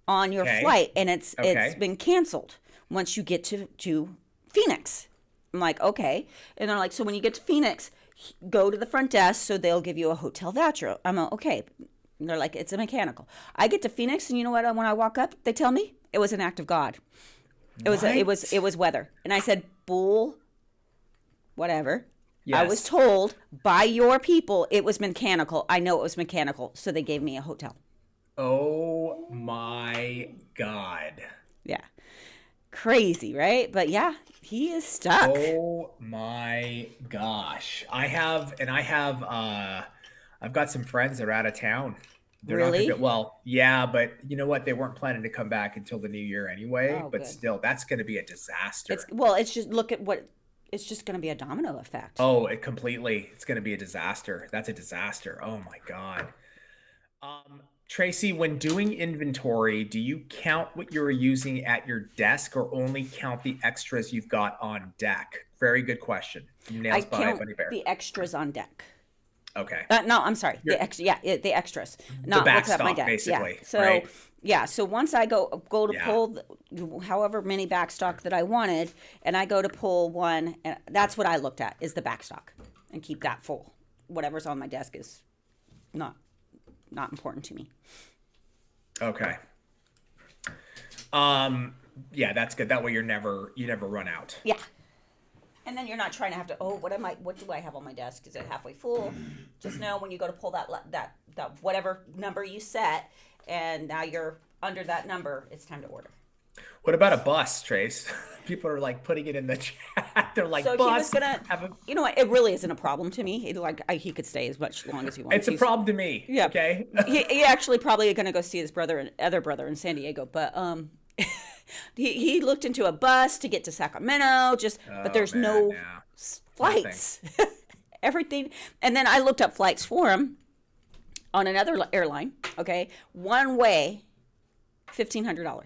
on your flight, and it's been canceled once you get to Phoenix. I'm like, okay. And they're like, so when you get to Phoenix, go to the front desk so they'll give you a hotel voucher. I'm like, okay. And they're like, it's a mechanical. I get to Phoenix, and you know what? When I walk up, they tell me it was an act of God. It was weather. And I said, bull, whatever. Yes. I was told by your people it was mechanical. I know it was mechanical, so they gave me a hotel. Oh my God. Yeah. Crazy, right? But yeah, he is stuck. Oh my gosh. I've got some friends that are out of town. They're Really? yeah, but you know what? They weren't planning to come back until the new year anyway. Oh, but good. still, that's going to be a disaster. It's just look at what it's just going to be a domino effect. Oh, it's going to be a disaster. That's a disaster. Oh my God. Tracy, when doing inventory, do you count what you're using at your desk or only count the extras you've got on deck? Very good question. I count the extras on deck. Okay. No, I'm sorry. The extras. Not what's at my desk. basically. Yeah. So right? yeah. So once I go to pull however many backstock that I wanted, and I go to pull one, and that's what I looked at is the backstock, and keep that full. Whatever's on my desk is not important to me. Okay. Yeah, that's good. That way you never run out. Yeah. And then you're not trying to have to, what do I have on my desk? Is it halfway full? Just know when you go to pull that whatever number you set, and now you're under that number, it's time to order. What about a bus, Trace? People are like putting it in the chat. They're like, so bus. He was gonna, you know what? It really isn't a problem to me. He could stay as much long as he wants. It's a problem to me. Yeah. Okay. he actually probably going to go see his other brother in San Diego, but he looked into a bus to get to Sacramento. But there's no flights. Everything, and then I looked up flights for him on another airline. Okay, one way, $1,500.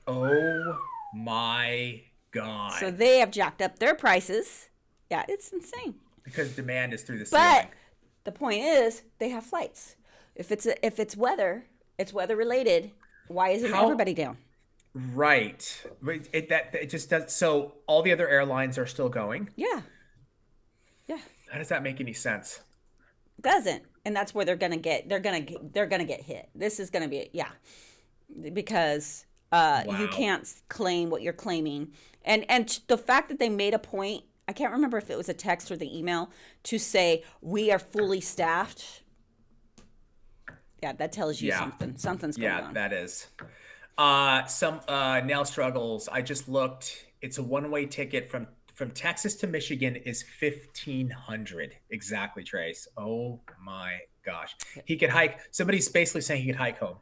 Oh my God. So they have jacked up their prices. Yeah, it's insane. Because demand is through the ceiling. But the point is, they have flights. If it's weather, it's weather related. Why isn't everybody down? Right. It just does. So all the other airlines are still going. Yeah. Yeah. How does that make any sense? Doesn't. And that's where they're gonna get hit. This is gonna be because you can't claim what you're claiming, and the fact that they made a point, I can't remember if it was a text or the email, to say we are fully staffed. Yeah, that tells you something. Something's going on. Yeah, that is. Some nail struggles. I just looked. It's a one-way ticket from Texas to Michigan is $1,500. Exactly, Trace. Oh my gosh. He could hike. Somebody's basically saying he could hike home.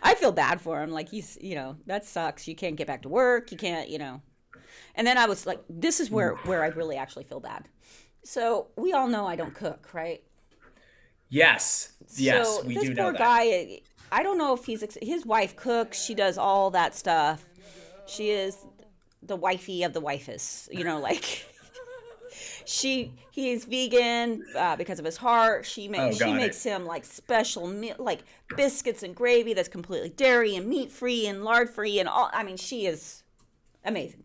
I feel bad for him. Like that sucks. You can't get back to work. You can't, And then I was like, this is where I really actually feel bad. So we all know I don't cook, right? Yes, we do know that. So this poor guy, I don't know if his wife cooks. She does all that stuff. She is the wifey of the wifest, like he is vegan because of his heart. She makes him like special meal, like biscuits and gravy that's completely dairy and meat free and lard free and all. I mean, she is amazing.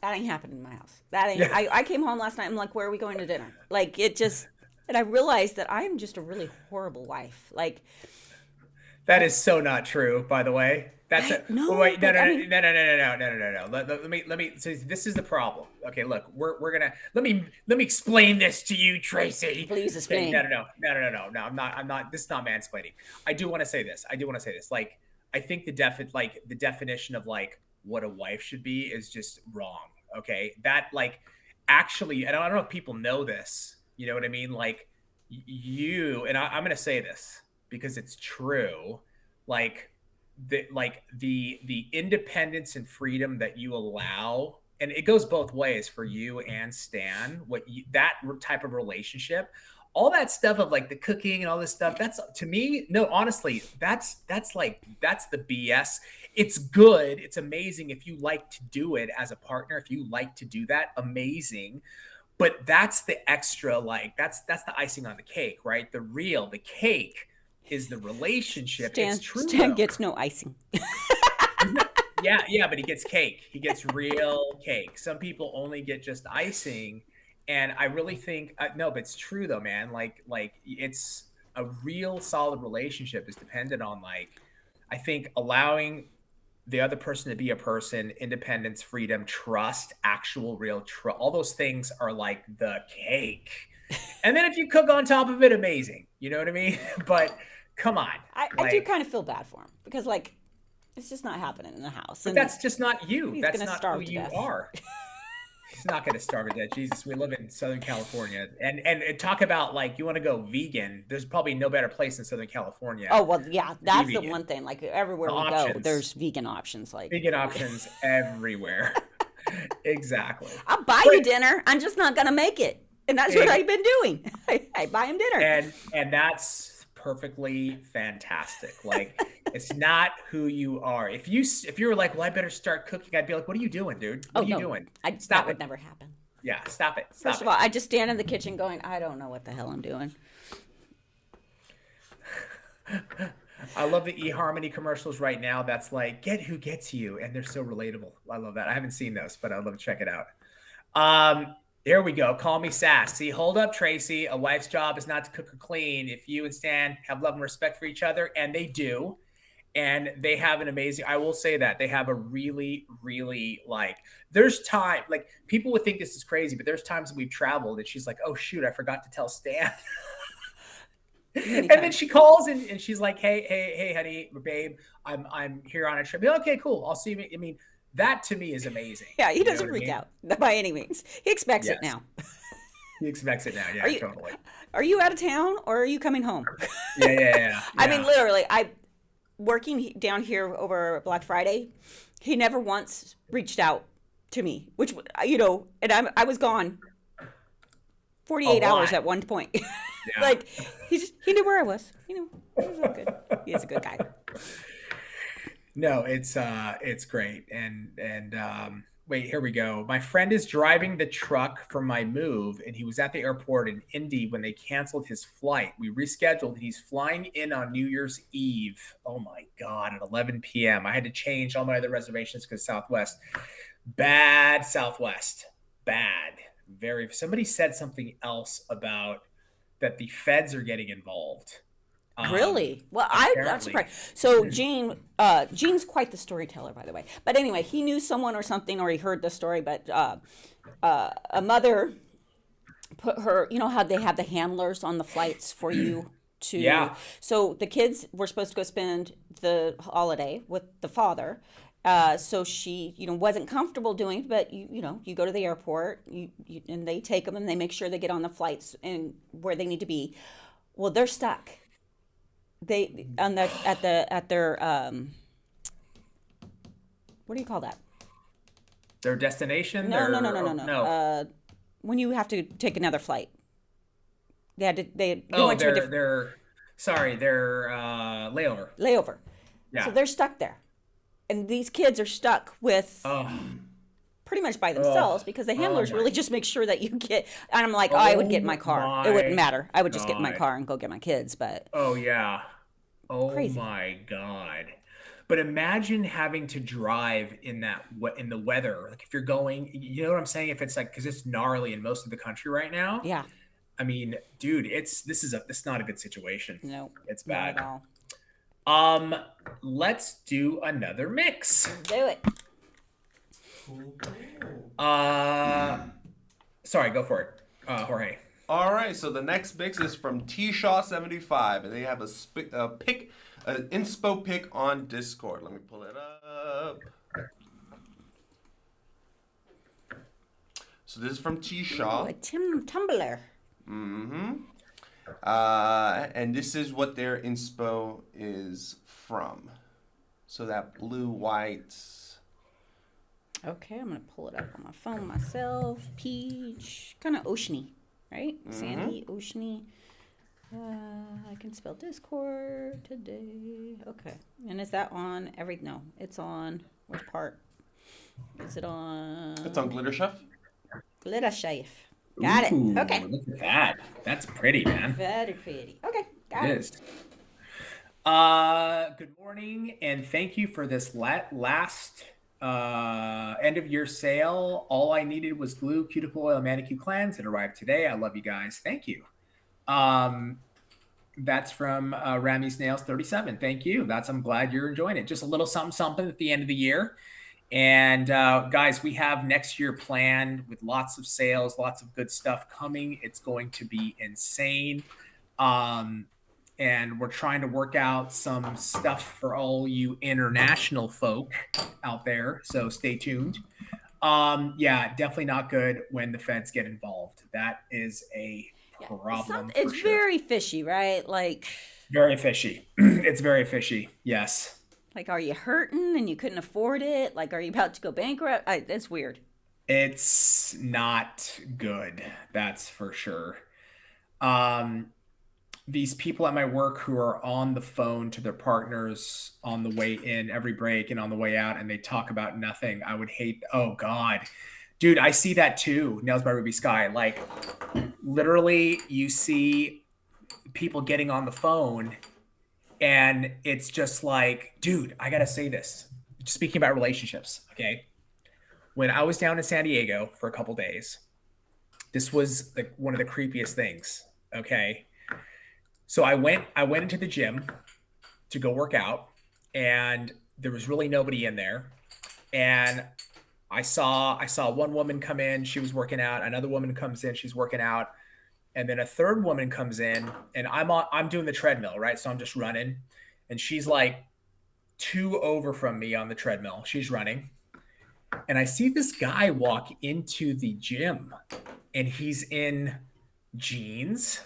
That ain't happening in my house. That ain't. Yeah. I came home last night. I'm like, where are we going to dinner? Like it just, and I realized that I am just a really horrible wife. Like that is so not true, by the way. That's it. No. Wait, no. Let me. So this is the problem. Okay, look, we're gonna. Let me explain this to you, Tracy. Please explain. No. I'm not. This is not mansplaining. I do want to say this. Like, I think the definition of like what a wife should be is just wrong. Okay, that like actually, and I don't know if people know this, you know what I mean? Like you, and I'm going to say this because it's true. Like the independence and freedom that you allow, and it goes both ways for you and Stan, that type of relationship, all that stuff of like the cooking and all this stuff, that's to me, no, honestly, that's the BS. It's good. It's amazing if you like to do it as a partner. If you like to do that, amazing. But that's the extra, like that's the icing on the cake, right? The cake is the relationship. It's true. Stan gets no icing. Yeah, but he gets cake. He gets real cake. Some people only get just icing, and I really think no, but it's true though, man. Like it's a real solid relationship is dependent on like, I think allowing the other person to be a person, independence, freedom, trust, actual real trust. All those things are like the cake. And then if you cook on top of it, amazing. You know what I mean? But come on. I do kind of feel bad for him because like it's just not happening in the house. But that's just not you. That's not who you death. are. He's not going to starve to death. Jesus, we live in Southern California. And talk about like you want to go vegan. There's probably no better place in Southern California. Oh, well, yeah, that's the one thing. Like everywhere we go, there's vegan options. Like vegan options everywhere. Exactly. I'll buy you dinner. I'm just not going to make it. And that's what I've been doing. I buy him dinner. And that's perfectly fantastic. Like it's not who you are. If you were like, well, I better start cooking, I'd be like, what are you doing, dude? What are you doing? That would never happen. Yeah, stop it. First of all, I just stand in the kitchen going, I don't know what the hell I'm doing. I love the eHarmony commercials right now. That's like, get who gets you. And they're so relatable. I love that. I haven't seen those, but I'd love to check it out. Here we go. Call me sassy. Hold up, Tracy. A wife's job is not to cook or clean. If you and Stan have love and respect for each other, and they do, and they have an amazing, I will say that they have a really, really like, there's time, like people would think this is crazy, but there's times we've traveled and she's like, oh shoot, I forgot to tell Stan. And then she calls and she's like, hey, honey, babe, I'm here on a trip. Okay, cool. I'll see you. I mean, that to me is amazing. Yeah, he doesn't freak out by any means. He expects it now. He expects it now. Yeah, totally. Are you out of town or are you coming home? Yeah. I mean, literally, working down here over Black Friday, he never once reached out to me, which, and I was gone 48 hours at one point. Yeah. Like he knew where I was. He knew. He was all good. He is a good guy. No, it's great. And wait, here we go. My friend is driving the truck for my move, and he was at the airport in Indy when they canceled his flight. We rescheduled. He's flying in on New Year's Eve. Oh my God, at 11 p.m. I had to change all my other reservations because Southwest. Bad Southwest. Bad. Somebody said something else about that the feds are getting involved. Really? Well, I'm not surprised. So Gene's quite the storyteller, by the way. But anyway, he knew someone or something, or he heard the story. But a mother put her, you know how they have the handlers on the flights for you to. Yeah. So the kids were supposed to go spend the holiday with the father. So she, wasn't comfortable doing it, but you go to the airport, and they take them and they make sure they get on the flights and where they need to be. Well, they're stuck. At their what do you call that? Their destination? No. When you have to take another flight, their layover. Layover. Yeah. So they're stuck there, and these kids are stuck with. Pretty much by themselves because the handlers really just make sure that you get. And I'm like, I would get in my car. It wouldn't matter. I would just get in my car and go get my kids. But crazy. My God! But imagine having to drive in the weather. Like if you're going, you know what I'm saying? If it's like because it's gnarly in most of the country right now. Yeah. I mean, dude, this is not a good situation. No, it's bad. Not at all. Let's do another mix. Do it. Sorry, go for it, Jorge. All right, so the next mix is from T-Shaw75, and they have an inspo pic on Discord. Let me pull it up. So this is from T. Ooh, Shaw. a tumbler. Mm-hmm. And this is what their inspo is from. So that blue, white. Okay, I'm gonna pull it up on my phone myself. Peach, kind of oceany, right? Sandy, oceany. I can spell Discord today. Okay, and is that on every? No, it's on. Which part? Is it on? It's on Glitter Chef. Glitter Chef. Got Ooh, it. Okay. Look at that. That's pretty, man. Very pretty. Okay, got It it. is. Good morning, and thank you for this last end of year sale. All I needed was glue, cuticle oil, manicure cleanse. It arrived today. I love you guys. Thank you. That's from Ramy's Nails 37. Thank you. I'm glad you're enjoying it. Just a little something at the end of the year. And guys, we have next year planned with lots of sales, lots of good stuff coming. It's going to be insane. And we're trying to work out some stuff for all you international folk out there. So stay tuned. Yeah, definitely not good when the feds get involved. That is a problem. It's very fishy, right? Like very fishy. It's very fishy. Yes. Like, are you hurting and you couldn't afford it? Like, are you about to go bankrupt? It's weird. It's not good. That's for sure. These people at my work who are on the phone to their partners on the way in every break and on the way out, and they talk about nothing. I would hate. Oh God, dude, I see that too. Nails by Ruby Sky. Like, literally, you see people getting on the phone, and it's just like, dude, I gotta say this. Speaking about relationships, okay? When I was down in San Diego for a couple days, this was like one of the creepiest things. Okay. So I went into the gym to go work out, and there was really nobody in there. And I saw one woman come in, she was working out. Another woman comes in, she's working out. And then a third woman comes in, and I'm doing the treadmill, right? So I'm just running, and she's like 2 over from me on the treadmill. She's running. And I see this guy walk into the gym, and he's in jeans,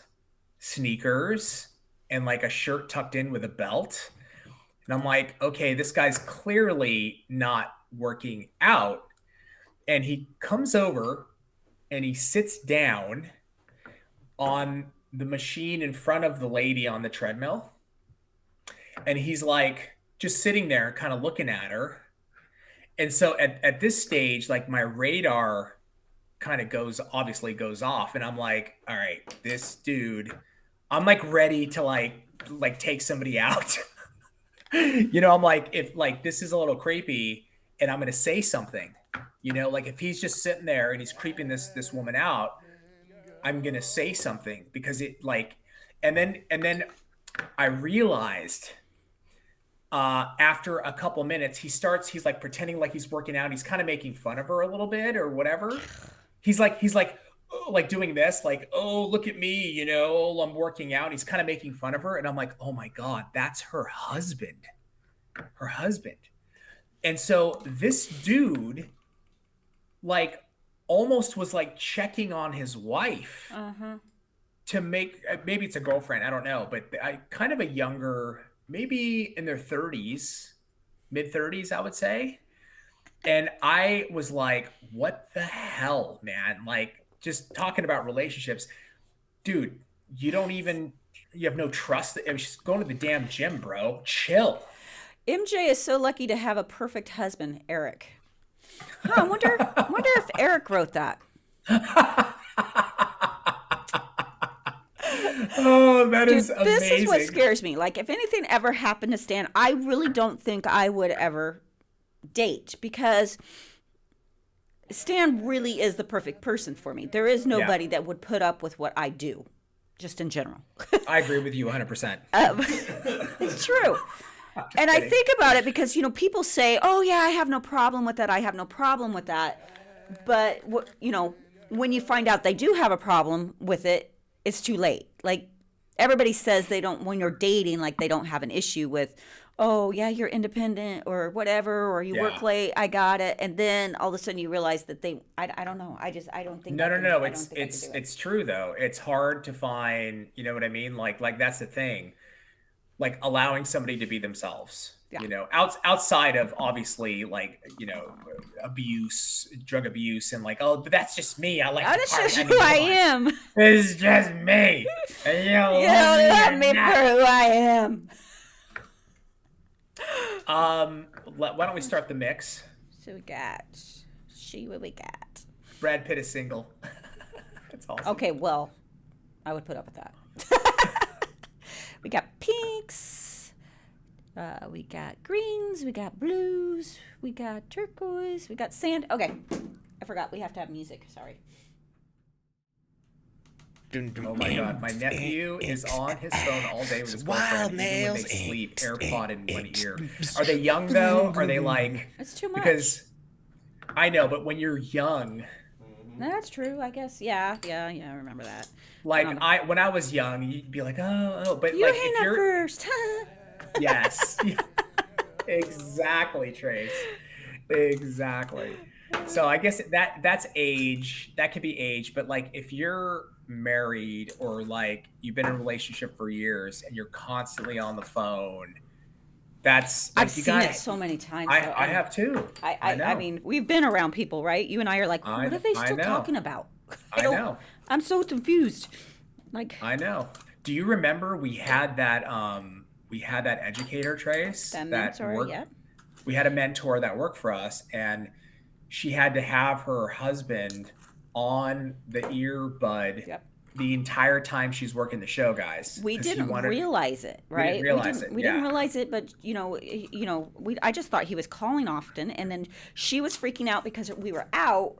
sneakers, and like a shirt tucked in with a belt. And I'm like, okay, this guy's clearly not working out. And he comes over and he sits down on the machine in front of the lady on the treadmill. And he's like just sitting there kind of looking at her. And so at this stage, like my radar kind of goes off, and I'm like, all right, this dude, I'm like ready to like take somebody out. You know, I'm like, if like this is a little creepy and I'm going to say something, you know, like if he's just sitting there and he's creeping this woman out, I'm going to say something because it like, and then I realized after a couple minutes, he's like pretending like he's working out. He's kind of making fun of her a little bit or whatever. He's like, oh, like doing this, like, oh, look at me, you know, I'm working out. He's kind of making fun of her. And I'm like, oh my God, that's her husband. And so this dude, like, almost was like checking on his wife to make, maybe it's a girlfriend, I don't know, but kind of a younger, maybe in their 30s, mid 30s, I would say. And I was like, what the hell, man? Like, just talking about relationships, dude, you have no trust. I mean, she's going to the damn gym, bro. Chill. MJ is so lucky to have a perfect husband, Eric. Huh, I wonder if Eric wrote that. Oh, that is amazing. This is what scares me. Like, if anything ever happened to Stan, I really don't think I would ever date, because Stan really is the perfect person for me. There is nobody that would put up with what I do, just in general. I agree with you 100%. It's true. And I think about it because, you know, people say, oh, yeah, I have no problem with that. I have no problem with that. But, you know, when you find out they do have a problem with it, it's too late. Like, everybody says they don't, when you're dating, like they don't have an issue with, oh yeah, you're independent or whatever, or you work late, I got it. And then all of a sudden you realize that I don't know. I don't think No, I no, can, no. I don't think I can do it. It's true though. It's hard to find, you know what I mean? Like that's the thing. Like allowing somebody to be themselves. Yeah. You know, outside of obviously like, you know, abuse, drug abuse, and like, oh, but that's just me. I like to That's party. just mean, who I come on. am. It's just me. And you don't You love don't love or me not. for who I am. Why don't we start the mix? So we got, what we got? Brad Pitt is single. That's awesome. Okay, well, I would put up with that. We got pinks. We got greens. We got blues. We got turquoise. We got sand. Okay, I forgot. We have to have music. Sorry. Oh my god, my nephew is on his phone all day with his girlfriend, even when they sleep, AirPod in one ear. Are they young though? Are they like? It's too much. Because I know, but when you're young, That's true, I guess. Yeah, I remember that. like when I was young, you'd be like, oh, but You like hang if up you're first. yes, exactly, Trace, exactly. So I guess that's age. That could be age, but like if you're married or like you've been in a relationship for years and you're constantly on the phone, that's like, I've seen it so many times. I though, have too. I mean, we've been around people, right? You and I are like, what are they I still know. talking about? I know. I'm so confused. Like, I know. Do you remember we had that educator, Trace? that mentor, yeah. We had a mentor that worked for us, and she had to have her husband on the earbud the entire time she's working the show, guys. We didn't realize it, right? We didn't realize it, but I just thought he was calling often, and then she was freaking out because we were out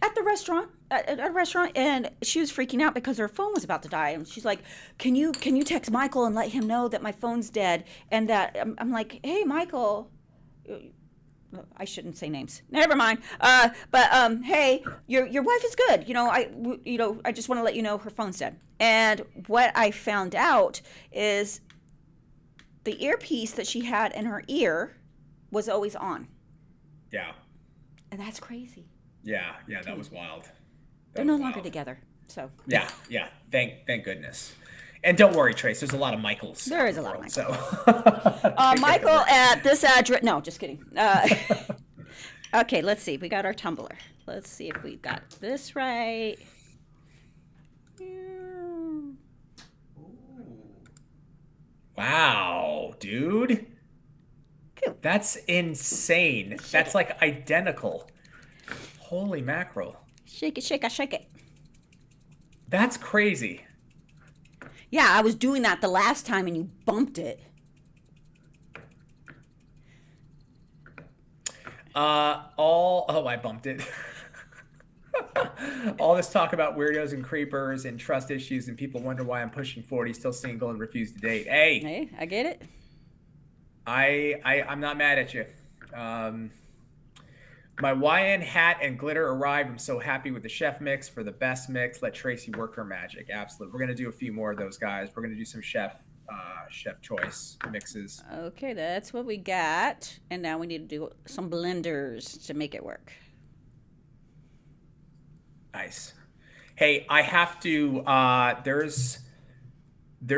at the restaurant, at a restaurant, and she was freaking out because her phone was about to die, and she's like, "Can you text Michael and let him know that my phone's dead?" And that I'm like, "Hey, Michael." I shouldn't say names. Never mind. Hey, your wife is good. I just want to let you know her phone's dead. And what I found out is the earpiece that she had in her ear was always on. Yeah. And that's crazy. Yeah, that was wild. They're no longer together. So. Yeah. Thank goodness. And don't worry, Trace. There's a lot of Michaels. There is a lot of Michaels. So. Michael at this address. No, just kidding. Okay, let's see. We got our Tumblr. Let's see if we got this right. Wow, dude. Cool. That's insane. That's like identical. Holy mackerel. Shake it, shake it, shake it. That's crazy. Yeah, I was doing that the last time and you bumped it. I bumped it. All this talk about weirdos and creepers and trust issues and people wonder why I'm pushing 40, still single and refuse to date. Hey, I get it. I'm not mad at you. My YN hat and glitter arrived. I'm so happy with the chef mix for the best mix. Let Tracy work her magic. Absolutely. We're going to do a few more of those, guys. We're going to do some chef choice mixes. Okay, that's what we got. And now we need to do some blenders to make it work. Nice. Hey, I have to, there's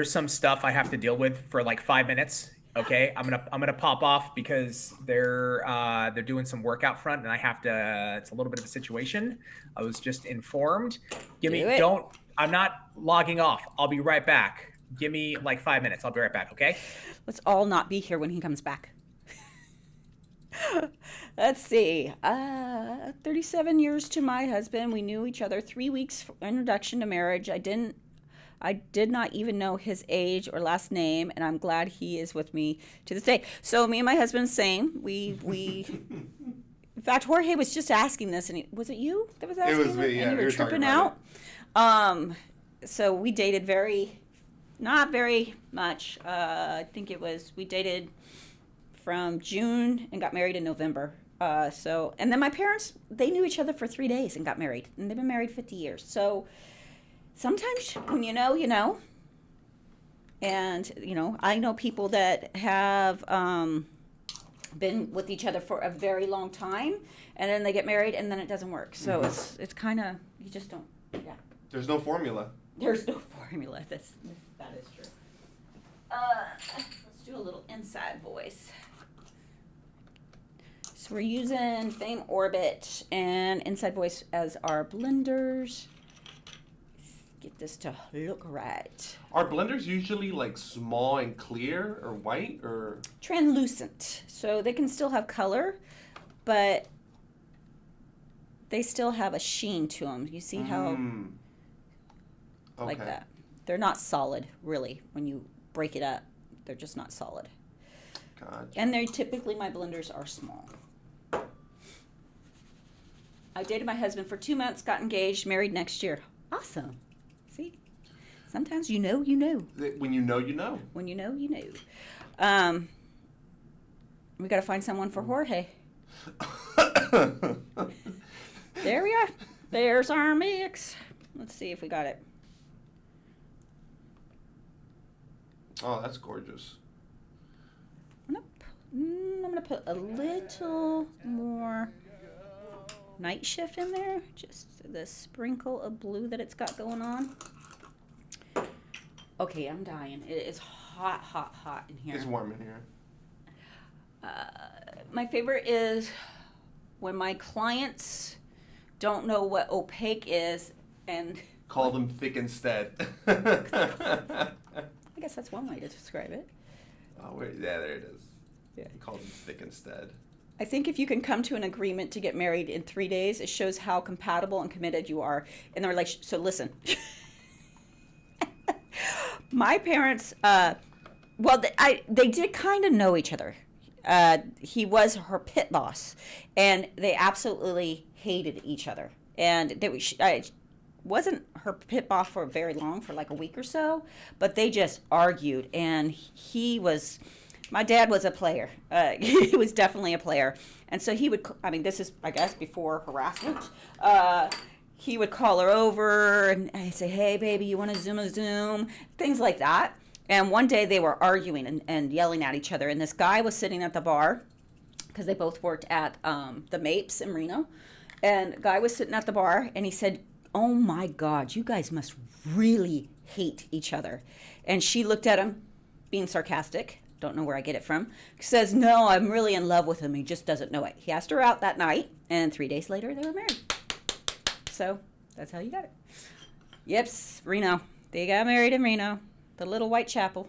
some stuff I have to deal with for like 5 minutes. Okay, I'm gonna pop off because they're doing some work out front, and I have to. It's a little bit of a situation. I was just informed. I'm not logging off. I'll be right back. Give me like 5 minutes. I'll be right back. Okay. Let's all not be here when he comes back. Let's see. 37 years to my husband. We knew each other 3 weeks introduction to marriage. I did not even know his age or last name, and I'm glad he is with me to this day. So me and my husband, same. We in fact, Jorge was just asking this, and was it you that was asking? It was me, yeah. And you were tripping out. So we dated not very much. I think we dated from June and got married in November. And then my parents, they knew each other for 3 days and got married, and they've been married 50 years. So sometimes when you know, And, I know people that have been with each other for a very long time, and then they get married, and then it doesn't work. So it's kind of, you just don't, yeah. There's no formula. There's no formula. That is true. Let's do a little inside voice. So we're using Fame Orbit and Inside Voice as our blenders. Get this to look right. Are blenders usually like small and clear or white or? Translucent. So they can still have color, but they still have a sheen to them. You see how, like that. They're not solid, really. When you break it up, they're just not solid. Gotcha. And they're typically, my blenders are small. I dated my husband for 2 months, got engaged, married next year. Awesome. See? Sometimes you know, you know. When you know, you know. When you know, you know. We got to find someone for Jorge. There we are. There's our mix. Let's see if we got it. Oh, that's gorgeous. I'm gonna put a little more night shift in there. Just the sprinkle of blue that it's got going on. Okay, I'm dying. It is hot, hot, hot in here. It's warm in here. My favorite is when my clients don't know what opaque is and call them thick instead. I guess that's one way to describe it. Oh, wait, yeah, there it is. Yeah. You call them thick instead. I think if you can come to an agreement to get married in 3 days, it shows how compatible and committed you are in the relationship. So listen, my parents, they did kind of know each other. He was her pit boss, and they absolutely hated each other. And I wasn't her pit boss for very long, for like a week or so, but they just argued. And my dad was a player. He was definitely a player. And so he would, this is, I guess, before harassment. He would call her over and I'd say, hey, baby, you want to Zoom? Things like that. And one day they were arguing and yelling at each other. And this guy was sitting at the bar, because they both worked at the Mapes in Reno. And the guy was sitting at the bar and he said, oh my God, you guys must really hate each other. And she looked at him, being sarcastic. Don't know where I get it from. Says, no, I'm really in love with him. He just doesn't know it. He asked her out that night, and 3 days later, they were married. So that's how you got it. Yips, Reno. They got married in Reno, the little white chapel.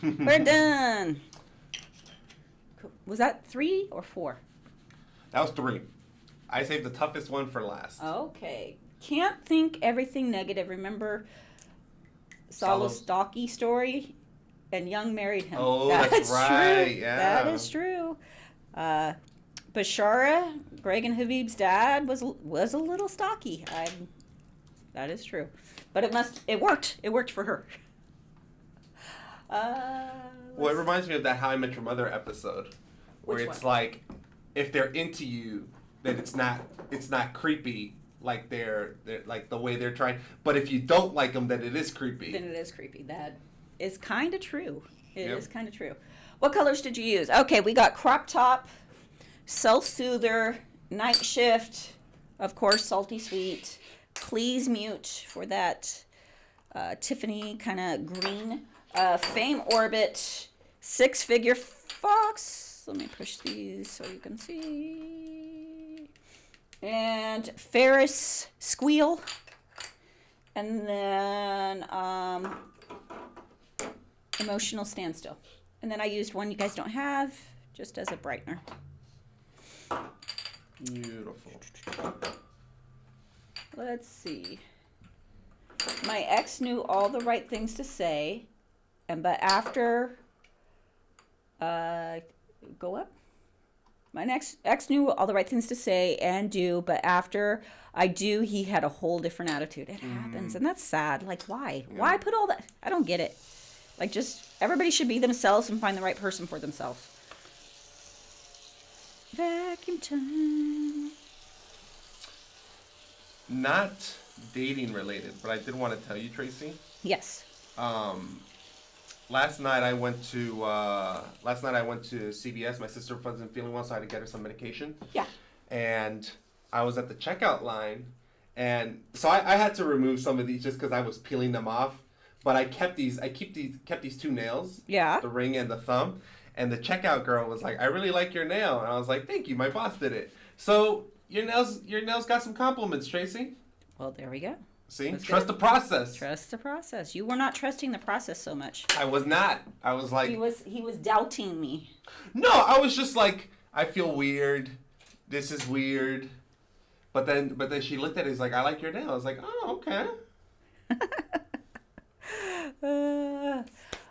We're done. Cool. Was that 3 or 4? That was 3. I saved the toughest one for last. Okay. Can't think everything negative. Remember Salo's stocky story? And Young married him. Oh, that's right. True. Yeah. That is true. Bashara, Greg and Habib's dad, was a little stocky. That is true. But it worked. It worked for her. Well, it reminds me of that How I Met Your Mother episode, where Which it's one? like, if they're into you, then it's not creepy like they're like the way they're trying. But if you don't like them, then it is creepy. Then it is creepy. That is kind of true. It Yep. is kind of true. What colors did you use? Okay, we got crop top, self-soother, night shift, of course, salty sweet, please mute for that Tiffany kind of green, Fame Orbit, 6-figure fox. Let me push these so you can see. And Ferris Squeal. And then Emotional Standstill. And then I used one you guys don't have, just as a brightener. Beautiful. Let's see. My ex knew all the right things to say, but after, go up. My ex knew all the right things to say and do, but after I do, he had a whole different attitude. It happens, and that's sad. Like, why? Yeah. Why put all that? I don't get it. Like, just everybody should be themselves and find the right person for themselves. Vacuum time. Not dating related, but I did want to tell you, Tracy. Yes. last night I went to CVS. My sister wasn't feeling well, so I had to get her some medication. Yeah. And I was at the checkout line, and so I had to remove some of these just because I was peeling them off. But I kept these 2 nails. Yeah. The ring and the thumb. And the checkout girl was like, "I really like your nail," and I was like, "Thank you, my boss did it." So your nails got some compliments, Tracy. Well, there we go. See, That's trust good. the process. Trust the process. You were not trusting the process so much. I was not. I was like, He was doubting me. no, I was just like, I feel weird. This is weird. But then she looked at it. He's like, "I like your nail." I was like, "Oh, okay."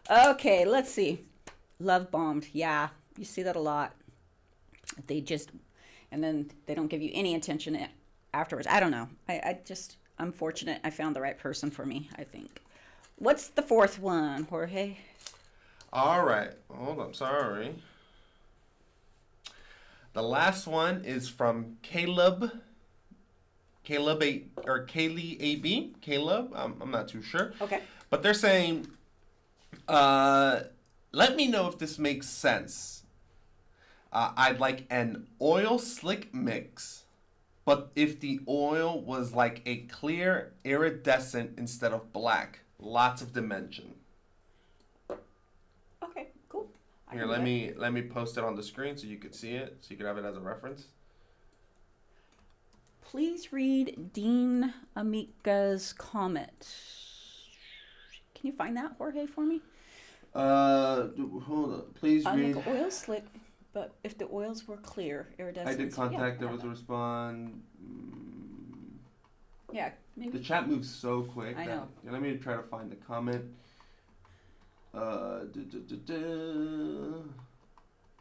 Okay, let's see. Love bombed. Yeah, you see that a lot. And then they don't give you any attention afterwards. I don't know. I'm fortunate I found the right person for me, I think. What's the fourth one, Jorge? All right. Hold up. Sorry. The last one is from Caleb. Kaylee AB. Caleb. I'm not too sure. Okay. But they're saying, let me know if this makes sense. I'd like an oil slick mix, but if the oil was like a clear iridescent instead of black, lots of dimension. Okay, cool. Here, let me post it on the screen so you could see it, so you could have it as a reference. Please read Dean Amika's comment. Can you find that, Jorge, for me? Hold on. Please read. Like oil slick, but if the oils were clear, iridescent. I did contact. There was a response. Yeah, maybe. The chat moves so quick. I know. Let me try to find the comment.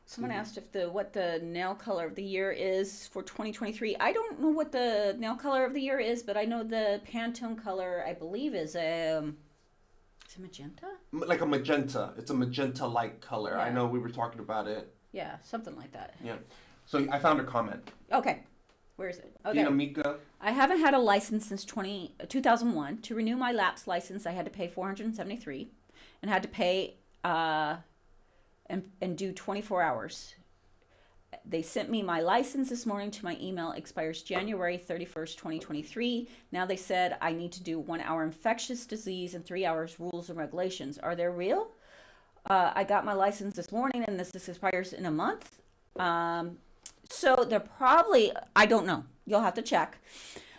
Someone asked what the nail color of the year is for 2023. I don't know what the nail color of the year is, but I know the Pantone color, I believe, is it magenta? Like a magenta. It's a magenta-like color. Yeah. I know we were talking about it. Yeah, something like that. Yeah. So I found a comment. Okay. Where is it? Okay. Dina Mika. I haven't had a license since 2001. To renew my lapsed license, I had to pay $473 and had to pay and do 24 hours. They sent me my license this morning to my email. Expires January 31st, 2023. Now they said I need to do 1 hour infectious disease and 3 hours rules and regulations. Are they real? I got my license this morning and this expires in a month. So they're probably, I don't know. You'll have to check.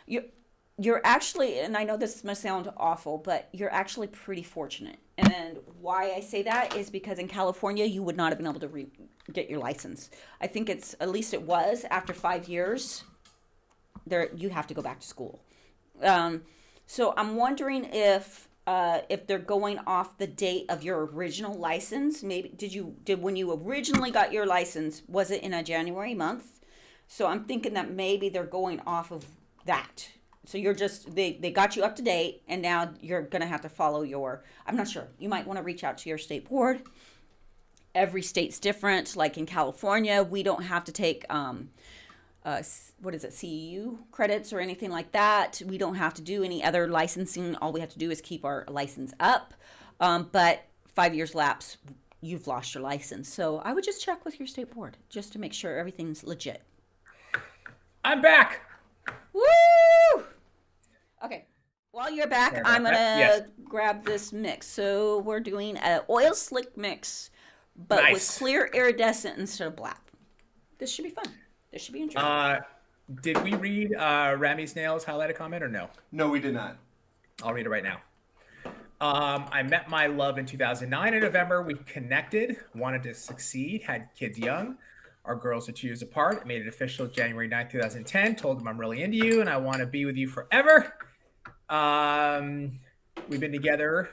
You're actually, and I know this must sound awful, but you're actually pretty fortunate. And why I say that is because in California, you would not have been able to get your license. I think at least it was after 5 years, you have to go back to school. So I'm wondering if they're going off the date of your original license. Maybe did when you originally got your license, was it in a January month? So I'm thinking that maybe they're going off of that. So you're just, they got you up to date, and now you're going to have to follow I'm not sure. You might want to reach out to your state board. Every state's different. Like in California, we don't have to take, CEU credits or anything like that. We don't have to do any other licensing. All we have to do is keep our license up. But 5 years lapse, you've lost your license. So I would just check with your state board just to make sure everything's legit. I'm back. Woo! Okay. While you're back, I'm going to Yes. grab this mix. So we're doing an oil slick mix, but with Nice. clear iridescent instead of black. This should be fun. This should be interesting. Did we read Rami's Nails highlighted comment or no? No, we did not. I'll read it right now. I met my love in 2009 in November. We connected, wanted to succeed, had kids young. Our girls are 2 years apart. I made it official January 9th, 2010. Told them I'm really into you and I want to be with you forever. We've been together,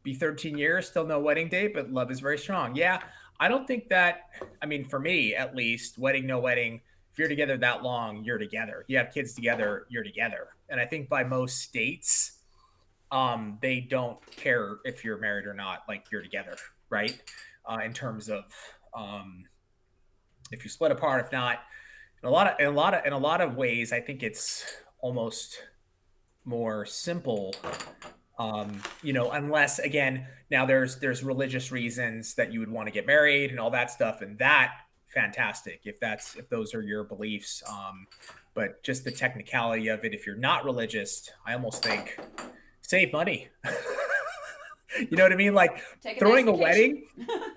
be 13 years, still no wedding date, but love is very strong. Yeah, I don't think that, for me at least, wedding, no wedding, if you're together that long, you're together. You have kids together, you're together. And I think by most states, they don't care if you're married or not, like you're together, right? In terms of if you split apart, if not, in a lot of ways, I think it's almost more simple Unless again, now there's religious reasons that you would want to get married and all that stuff, and that fantastic if those are your beliefs. But just the technicality of it, if you're not religious, I almost think save money. You know what I mean? Like Take throwing nice a wedding,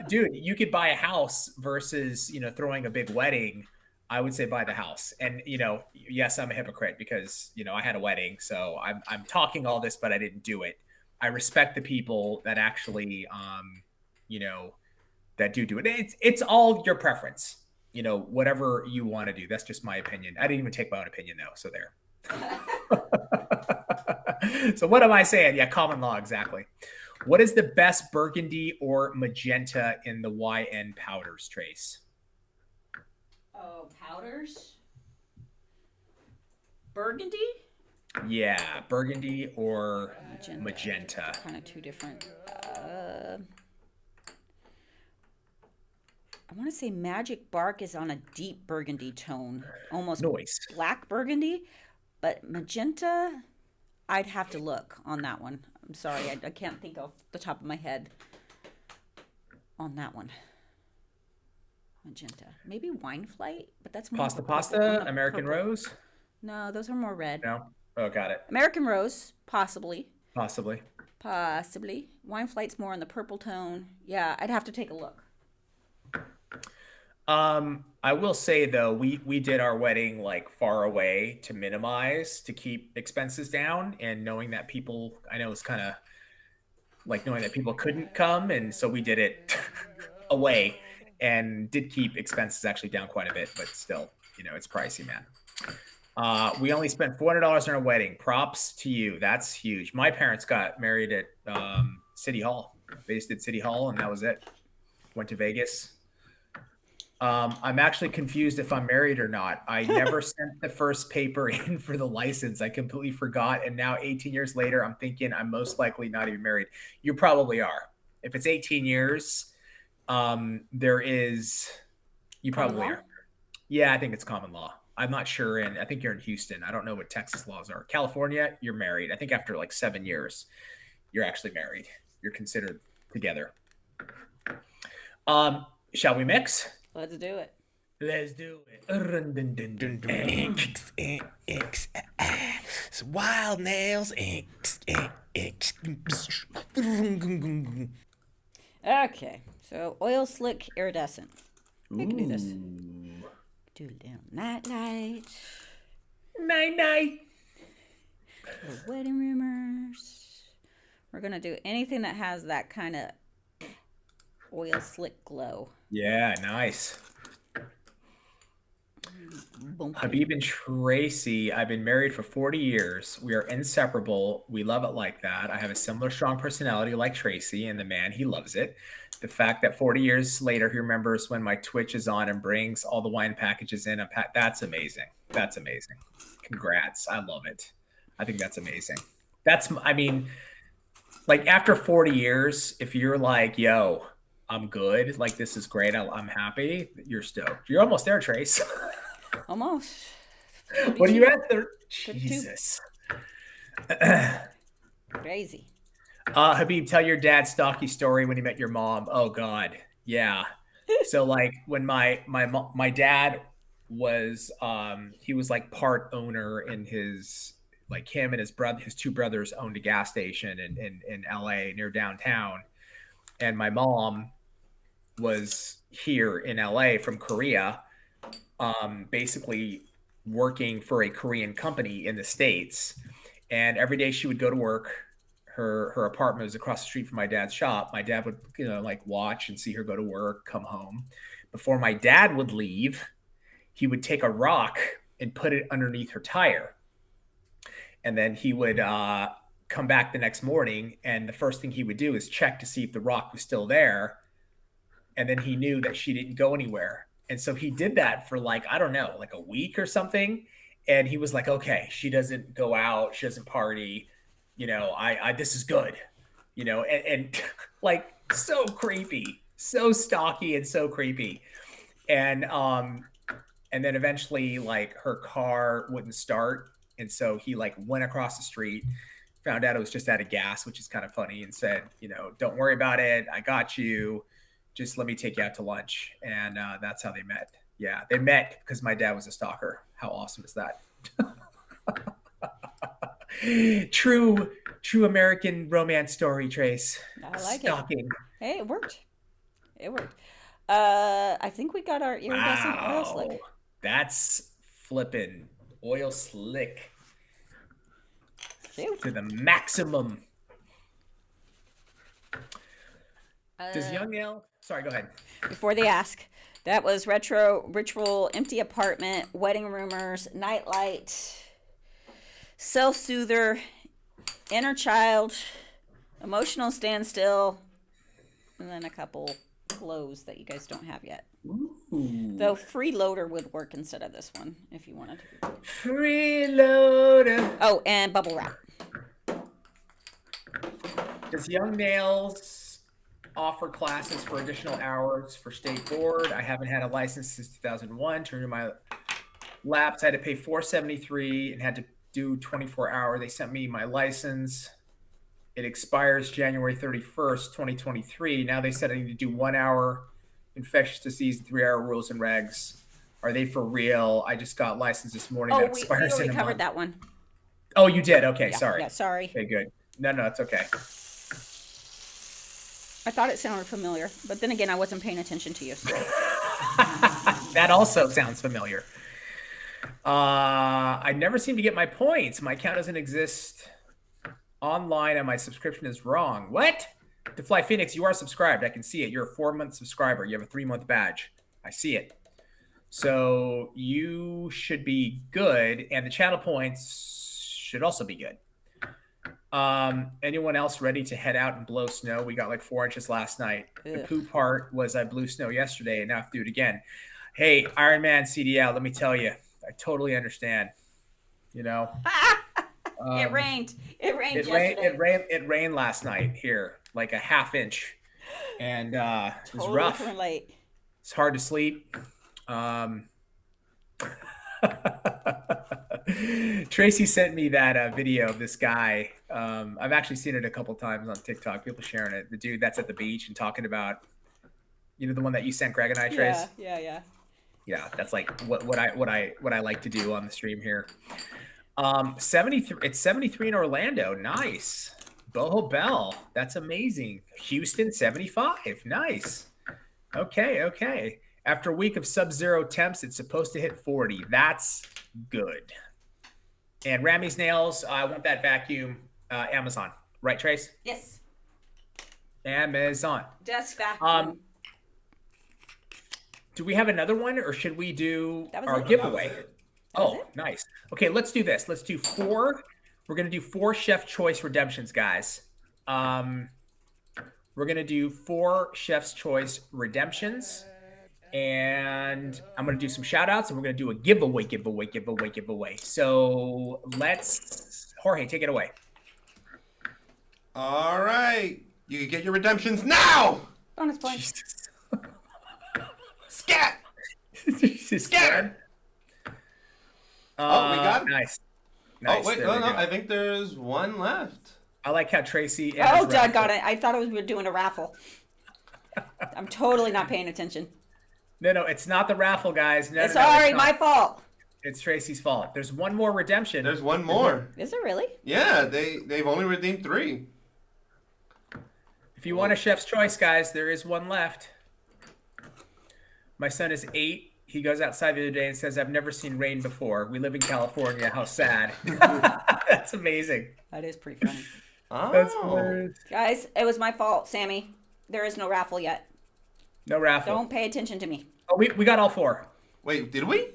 dude, you could buy a house versus, throwing a big wedding. I would say buy the house. And, yes, I'm a hypocrite because, I had a wedding. So I'm talking all this, but I didn't do it. I respect the people that actually, that do it. It's all your preference, whatever you want to do. That's just my opinion. I didn't even take my own opinion though. So there. So what am I saying? Yeah, common law, exactly. What is the best burgundy or magenta in the YN powders, Trace? Oh, powders? Burgundy? Yeah, burgundy or magenta. Kind of two different. I want to say Magic Bark is on a deep burgundy tone, almost Noise. black burgundy, but magenta, I'd have to look on that one. I'm sorry, I can't think off the top of my head on that one. Magenta, maybe Wine Flight, but that's more Pasta, American purple. Rose. No, those are more red. No. Oh, got it. American Rose, possibly. Possibly. Wine Flight's more in the purple tone. Yeah, I'd have to take a look. I will say though, we did our wedding like far away to minimize, to keep expenses down, and knowing that people, I know it's kind of like knowing that people couldn't come, and so we did it away and did keep expenses actually down quite a bit, but still, it's pricey, man. We only spent $400 on our wedding. Props to you. That's huge. My parents got married at City Hall. They just did City Hall, and that was it. Went to Vegas. I'm actually confused if I'm married or not. I never sent the first paper in for the license. I completely forgot. And now 18 years later, I'm thinking I'm most likely not even married. You probably are. If it's 18 years, you probably are. Yeah, I think it's common law. I'm not sure. And I think you're in Houston. I don't know what Texas laws are. California, you're married. I think after like 7 years, you're actually married. You're considered together. Shall we mix? Let's do it. Let's do it. It's wild nails. Okay, so oil slick iridescent. We can do this. Do a little night light. Night night. The wedding rumors. We're gonna do anything that has that kind of oil slick glow. Yeah, nice. Boom. Habib and Tracy, I've been married for 40 years. We are inseparable. We love it like that. I have a similar strong personality like Tracy, and the man, he loves it. The fact that 40 years later, he remembers when my Twitch is on and brings all the wine packages in. That's amazing. That's amazing. Congrats. I love it. I think that's amazing. Like after 40 years, if you're like, yo, I'm good, like this is great, I'm happy, you're stoked. You're almost there, Trace. Almost. What are you at there? Jesus. Crazy. Habib, tell your dad's stocky story when he met your mom. Oh God. Yeah. So like when my dad was he was like part owner in his, like him and his two brothers owned a gas station in LA near downtown. And my mom was here in LA from Korea, basically working for a Korean company in the States. And every day she would go to work. Her apartment was across the street from my dad's shop. My dad would, like watch and see her go to work, come home. Before my dad would leave, he would take a rock and put it underneath her tire. And then he would come back the next morning, and the first thing he would do is check to see if the rock was still there. And then he knew that she didn't go anywhere. And so he did that for like, I don't know, like a week or something. And he was like, okay, she doesn't go out, she doesn't party, this is good, and like so creepy, so stalky and so creepy. And then eventually like her car wouldn't start. And so he like went across the street found out it was just out of gas, which is kind of funny, and said, don't worry about it. I got you. Just let me take you out to lunch. And that's how they met. Yeah, they met because my dad was a stalker. How awesome is that? True American romance story, Trace. I like Stalking. it. Hey, it worked. I think we got our iridescent oil slick. That's flipping oil slick Shoot. to the maximum. Does Young Nail? Sorry, go ahead. Before they ask, that was retro ritual, empty apartment, wedding rumors, nightlight, self-soother, inner child, emotional standstill, and then a couple clothes that you guys don't have yet. Ooh. Though freeloader would work instead of this one if you wanted to. Freeloader. Oh, and bubble wrap. Does Young Nails offer classes for additional hours for state board? I haven't had a license since 2001. To renew my laps, I had to pay $473 and had to do 24-hour. They sent me my license. It expires January 31st, 2023. Now they said I need to do 1 hour infectious disease and 3-hour rules and regs. Are they for real? I just got licensed this morning. Oh, that we expires already in a covered month. that one. Oh, you did? Okay, Yeah, sorry. Yeah, sorry. Okay, good. No, it's okay. I thought it sounded familiar, but then again, I wasn't paying attention to you. That also sounds familiar. I never seem to get my points. My account doesn't exist online and my subscription is wrong. What? To Fly Phoenix, you are subscribed. I can see it. You're a 4-month subscriber. You have a 3-month badge. I see it. So you should be good. And the channel points should also be good. Anyone else ready to head out and blow snow? We got like 4 inches last night. Ugh. The poop part was I blew snow yesterday and now I have to do it again. Hey, Iron Man CDL, let me tell you, I totally understand. It rained. It rained yesterday. It rained last night here, like a half inch. And it was Totally rough. relate. It's hard to sleep. Tracy sent me that video of this guy. I've actually seen it a couple times on TikTok. People sharing it. The dude that's at the beach and talking about, the one that you sent Greg and I, Trace. Yeah. Yeah, that's like what I like to do on the stream here. 73. It's 73 in Orlando. Nice. Boho Bell. That's amazing. Houston 75. Nice. Okay. After a week of sub-zero temps, it's supposed to hit 40. That's good. And Ramy's Nails, I want that vacuum. Amazon. Right, Trace? Yes. Amazon. Desk vacuum. Do we have another one or should we do That was our it. giveaway? was Oh, nice. Okay, let's do this. Let's do 4. We're going to do 4 Chef Choice redemptions, guys. We're going to do 4 Chef's Choice redemptions. And I'm going to do some shout outs and we're going to do a giveaway. So Jorge, take it away. All right. You can get your redemptions now. Bonus points. Scat. Jesus, Scatter. Oh, we got it. Nice. Oh, wait. There No. we go. I think there's one left. I like how Tracy. Oh, doggone it. I thought we were doing a raffle. I'm totally not paying attention. No, it's not the raffle, guys. No, Sorry, it's my not. fault. It's Tracy's fault. There's one more redemption. There's one more. Is there really? Yeah, they've only redeemed 3. If you want a Chef's Choice, guys, there is one left. My son is 8. He goes outside the other day and says, I've never seen rain before. We live in California. How sad. That's amazing. That is pretty funny. That's Oh. hilarious. Guys, it was my fault, Sammy. There is no raffle yet. No raffle. Don't pay attention to me. Oh, we got all 4. Wait, did we?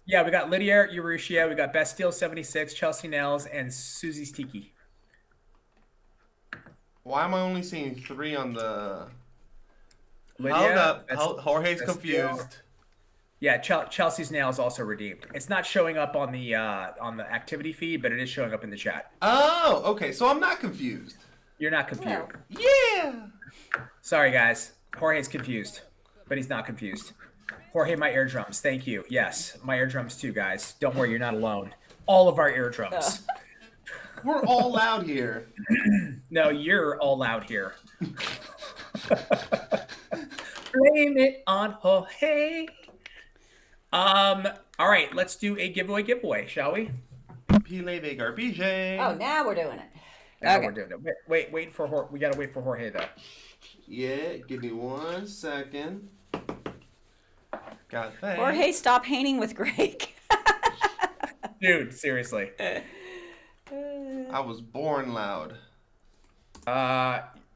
Yeah, we got Lydia Urrutia, we got Bastille 76, Chelsea Nels, and Susie's Tiki. Why am I only seeing 3 on the... Lydia, Hold up. Bastille- Jorge's Bastille. confused. Yeah, Chelsea's Nails also redeemed. It's not showing up on the activity feed, but it is showing up in the chat. Oh, okay. So I'm not confused. You're not confused. Well. Yeah. Sorry, guys. Jorge's confused, but he's not confused. Jorge, my eardrums. Thank you. Yes, my eardrums too, guys. Don't worry, you're not alone. All of our eardrums. We're all loud here. No, you're all loud here. Blame it on Jorge. All right, let's do a giveaway, shall we? Pile de garbage. Oh, now we're doing it. Now Okay. we're doing it. Wait for Jorge. We gotta wait for Jorge though. Yeah, give me 1 second. Got that. Jorge, stop painting with Greg. Dude, seriously. I was born loud.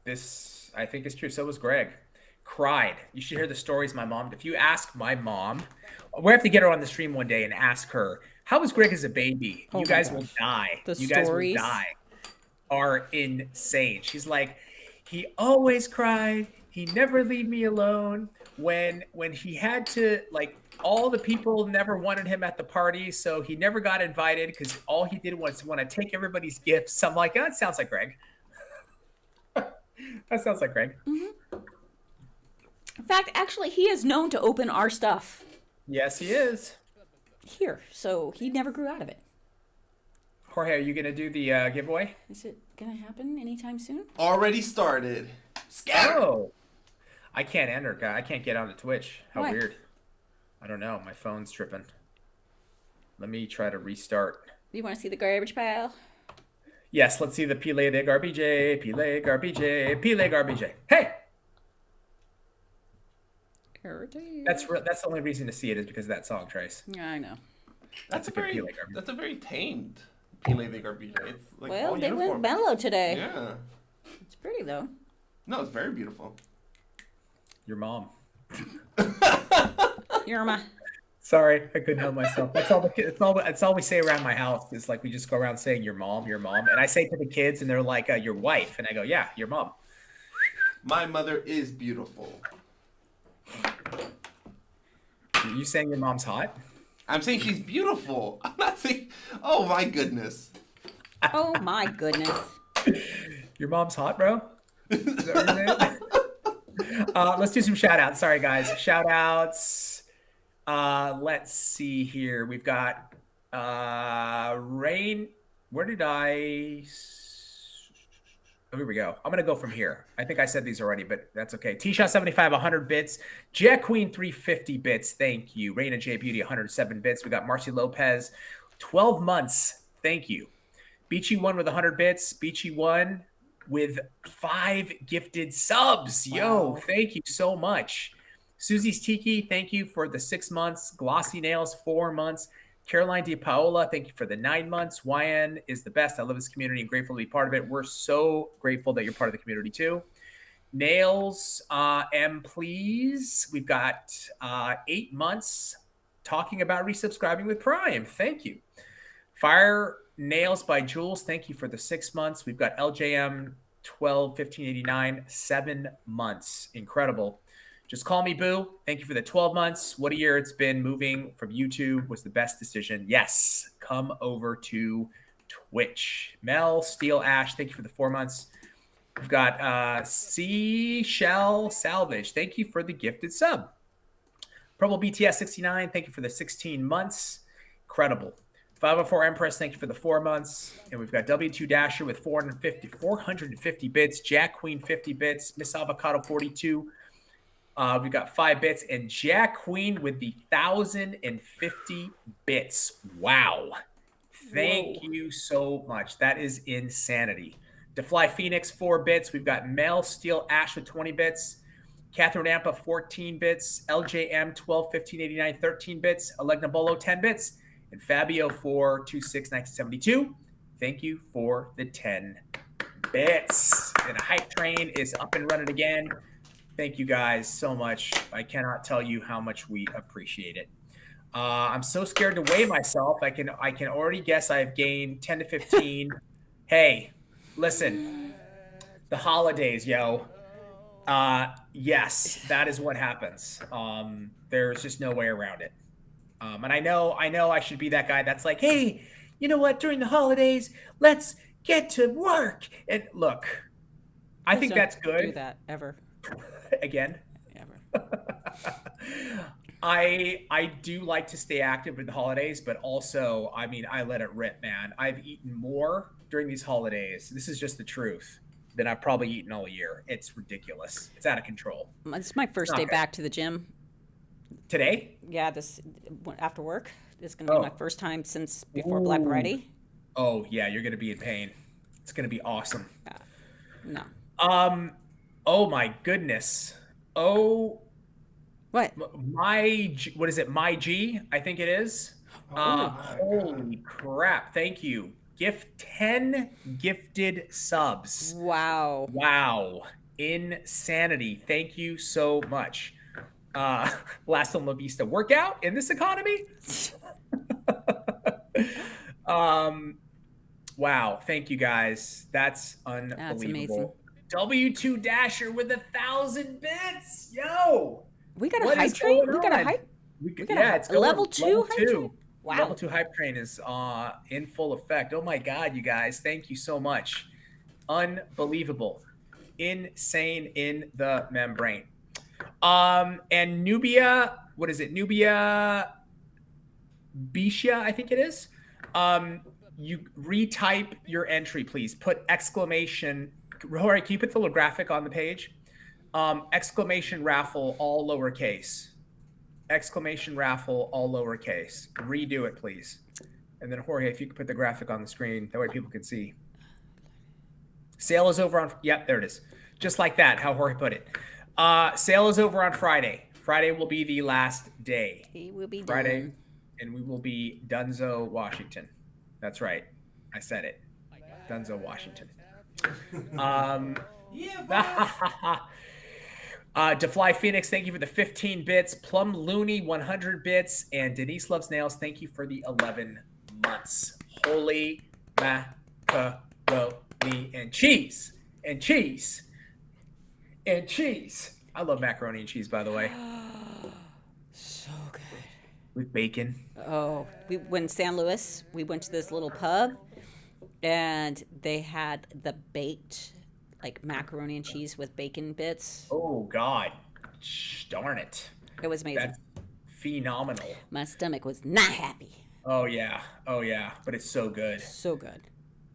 This I think is true. So was Greg. Cried. You should hear the stories my mom. If you ask my mom, we have to get her on the stream one day and ask her, how was Greg as a baby? Oh You my guys gosh. will die. The You guys will stories. die. Are insane. She's like, he always cried. He never leave me alone. When he had to, like, all the people never wanted him at the party, so he never got invited because all he did was want to take everybody's gifts. I'm like, that sounds like Greg. That sounds like Greg. In fact, actually, he is known to open our stuff Yes, he is. here, so he never grew out of it. Jorge, are you gonna do the giveaway? Is it gonna happen anytime soon? Already started. Scatter. Oh, I can't enter, guy. I can't get onto Twitch. How Why? weird. I don't know. My phone's tripping. Let me try to restart. You want to see the garbage pile? Yes, let's see the pile de garbage, pile garbage, pile garbage. Hey, that's the only reason to see it is because of that song, Trace. Yeah, I know. That's a good pile garbage. That's a very tamed pile de garbage. It's like Well, all they uniform. went mellow today. Yeah. It's pretty though. No, it's very beautiful. Your mom. You're my. Sorry, I couldn't help myself. That's all we say around my house. Is like we just go around saying your mom, and I say to the kids, and they're like your wife, and I go, yeah, your mom. My mother is beautiful. Are you saying your mom's hot? I'm saying she's beautiful. I'm not saying. Oh my goodness. Oh my goodness. Your mom's hot, bro? Is that what you're saying? Let's do some shout outs. Sorry, guys. Shout outs. Let's see here. We've got Rain. Where did I? Oh, here we go. I'm going to go from here. I think I said these already, but that's okay. T-Shot 75, 100 bits. Jack Queen, 350 bits. Thank you. Raina J Beauty, 107 bits. We got Marcy Lopez, 12 months. Thank you. Beachy One with 100 bits. Beachy One with 5 gifted subs. Yo, Wow. thank you so much. Susie's Tiki, thank you for the 6 months. Glossy Nails, 4 months. Caroline Di Paola, thank you for the 9 months. YN is the best. I love this community and grateful to be part of it. We're so grateful that you're part of the community too. Nails, please. We've got 8 months talking about resubscribing with Prime. Thank you. Fire Nails by Jules, thank you for the 6 months. We've got LJM 121589, 7 months. Incredible. Just Call Me Boo, thank you for the 12 months. What a year it's been. Moving from YouTube was the best decision. Yes, come over to Twitch. Mel Steel Ash, thank you for the 4 months. We've got Seashell Salvage, thank you for the gifted sub. Purple BTS 69, thank you for the 16 months. Incredible. 504 Empress, thank you for the 4 months. And we've got W2 Dasher with 450 bits. Jack Queen 50 bits. Miss Avocado 42. We've got 5 bits. And Jack Queen with the 1,050 bits. Wow. Thank you so much. That is insanity. DeFly Phoenix 4 bits. We've got Mel Steel Ash with 20 bits. Catherine Ampa 14 bits. LJM 121589 13 bits. Alegna Bolo 10 bits. And Fabio 426 1972. Thank you for the 10 bits. And a hype train is up and running again. Thank you guys so much. I cannot tell you how much we appreciate it. I'm so scared to weigh myself. I can already guess I've gained 10 to 15. Hey, listen, the holidays, yo. Yes, that is what happens. There's just no way around it. And I know I should be that guy that's like, hey, you know what? During the holidays, let's get to work. And look, I think that's good. Do that ever. Again. Ever. I do like to stay active with the holidays, but also, I mean, I let it rip, man. I've eaten more during these holidays, this is just the truth, than I've probably eaten all year. It's ridiculous. It's out of control. It's my first Not day good. back to the gym. Today? Yeah, this after work. It's gonna be my first time since before Black Friday. Oh yeah, you're gonna be in pain. It's gonna be awesome. No. Oh my goodness. Oh, What? what is it? My G, I think it is. Holy crap! Thank you. 10 gifted subs. Wow. Wow. Insanity. Thank you so much. Last on La Vista workout in this economy. Wow. Thank you guys. That's unbelievable. W2 Dasher with 1,000 bits. Yo. We got a What hype is train? going We got a on? hype? It's going. level 2 hype train? Wow. Level 2 hype train is in full effect. Oh my God, you guys. Thank you so much. Unbelievable. Insane in the membrane. And Nubia, what is it? Nubia Bisha, I think it is. You retype your entry, please. Put exclamation. Rory, can you put the little graphic on the page? Exclamation raffle, all lowercase. Exclamation raffle, all lowercase. Redo it, please. And then Jorge, if you could put the graphic on the screen, that way people can see. Sale is over on, yep, there it is. Just like that, how Jorge put it. Sale is over on Friday. Friday will be the last day. He will be Friday, done. and we will be Dunzo, Washington. That's right. I said it. Dunzo, Washington. DeFly Phoenix, thank you for the 15 bits. Plum Looney, 100 bits. And Denise Loves Nails, thank you for the 11 months. Holy macaroni and cheese. And cheese. And cheese. I love macaroni and cheese, by the way. So good. With bacon. Oh, we went in San Luis. We went to this little pub, and they had the baked, like macaroni and cheese with bacon bits. Oh God, darn it! It was amazing. That's phenomenal. My stomach was not happy. Oh yeah, but it's so good. So good.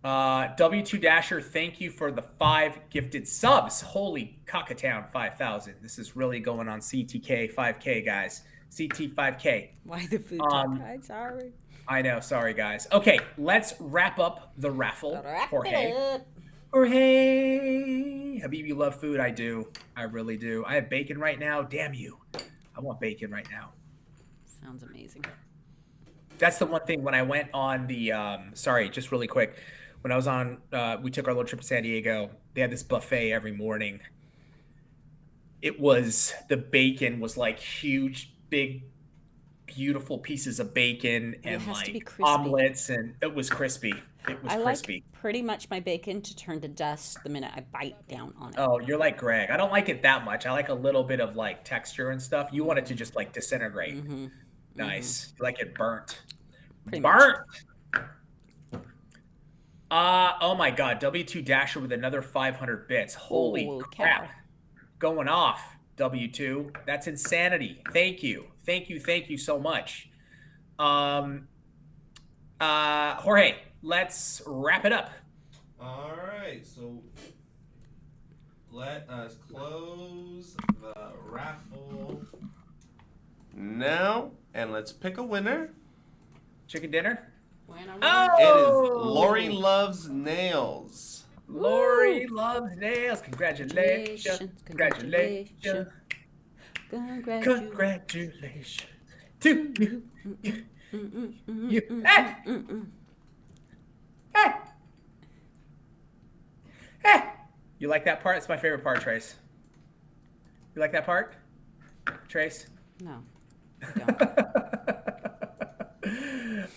W2 Dasher, thank you for the 5 gifted subs. Holy cockatown, 5,000. This is really going on CTK 5K, guys. CT 5K. Why the food talk? I'm sorry. I know, sorry guys. Okay, let's wrap up the raffle. Jorge. Up. Jorge. Habib, you love food. I do. I really do. I have bacon right now. Damn you. I want bacon right now. Sounds amazing. That's the one thing when I went on the, sorry, just really quick. When I was on, we took our little trip to San Diego. They had this buffet every morning. It was, the bacon was like huge, big, beautiful pieces of bacon and like omelets, and it was crispy. It was crispy. Like pretty much my bacon to turn to dust the minute I bite down on it. Oh, you're like Greg. I don't like it that much. I like a little bit of like texture and stuff. You want it to just like disintegrate. Mm-hmm. Nice. You like it burnt. Pretty Burnt. Oh my God. W2 Dasher with another 500 bits. Holy crap. Cow. Going off, W2. That's insanity. Thank you. Thank you so much. Jorge, let's wrap it up. All right, so let us close the raffle now, and let's pick a winner. Chicken dinner? Oh! It is Lori Loves Nails. Lori Loves Nails. Congratulations. Congratulations. Congratulations to you. You. Hey! Hey! Hey! You like that part? It's my favorite part, Trace. You like that part? Trace? No. I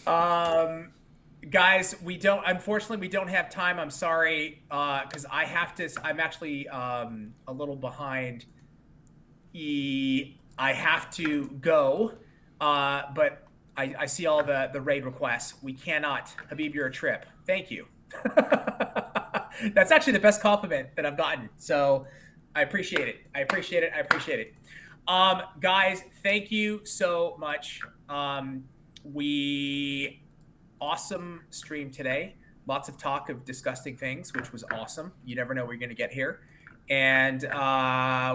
don't. Guys, unfortunately we don't have time. I'm sorry, because I'm actually a little behind. I have to go, but I see all the raid requests. We cannot. Habib, you're a trip. Thank you. That's actually the best compliment that I've gotten. So I appreciate it. Guys, thank you so much. Awesome stream today. Lots of talk of disgusting things, which was awesome. You never know what you're going to get here. And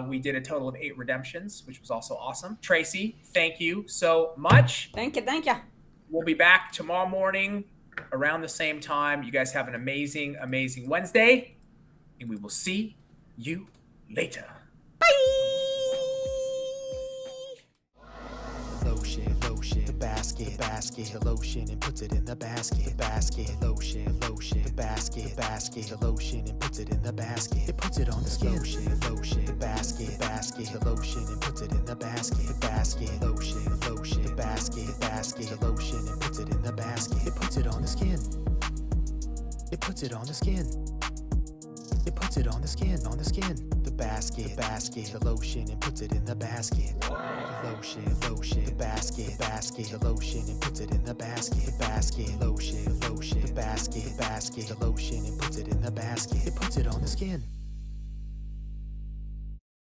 we did a total of 8 redemptions, which was also awesome. Tracy, thank you so much. Thank you. Thank you. We'll be back tomorrow morning around the same time. You guys have an amazing, amazing Wednesday, and we will see you later. Lotion, lotion, basket, basket, lotion, and puts it in the basket, basket, lotion, lotion, basket, basket, lotion, and puts it in the basket. It puts it on the skin. Lotion, lotion, basket, basket, lotion, and puts it in the basket, basket, lotion, lotion, basket, basket, lotion, and puts it in the basket. It puts it on the skin. It puts it on the skin. It puts it on the skin, on the skin. The basket, basket, the lotion, and puts it in the basket. Lotion, lotion, basket, basket, lotion, and puts it in the basket. Basket, lotion, lotion, basket, basket, lotion, and puts it in the basket. It puts it on the skin.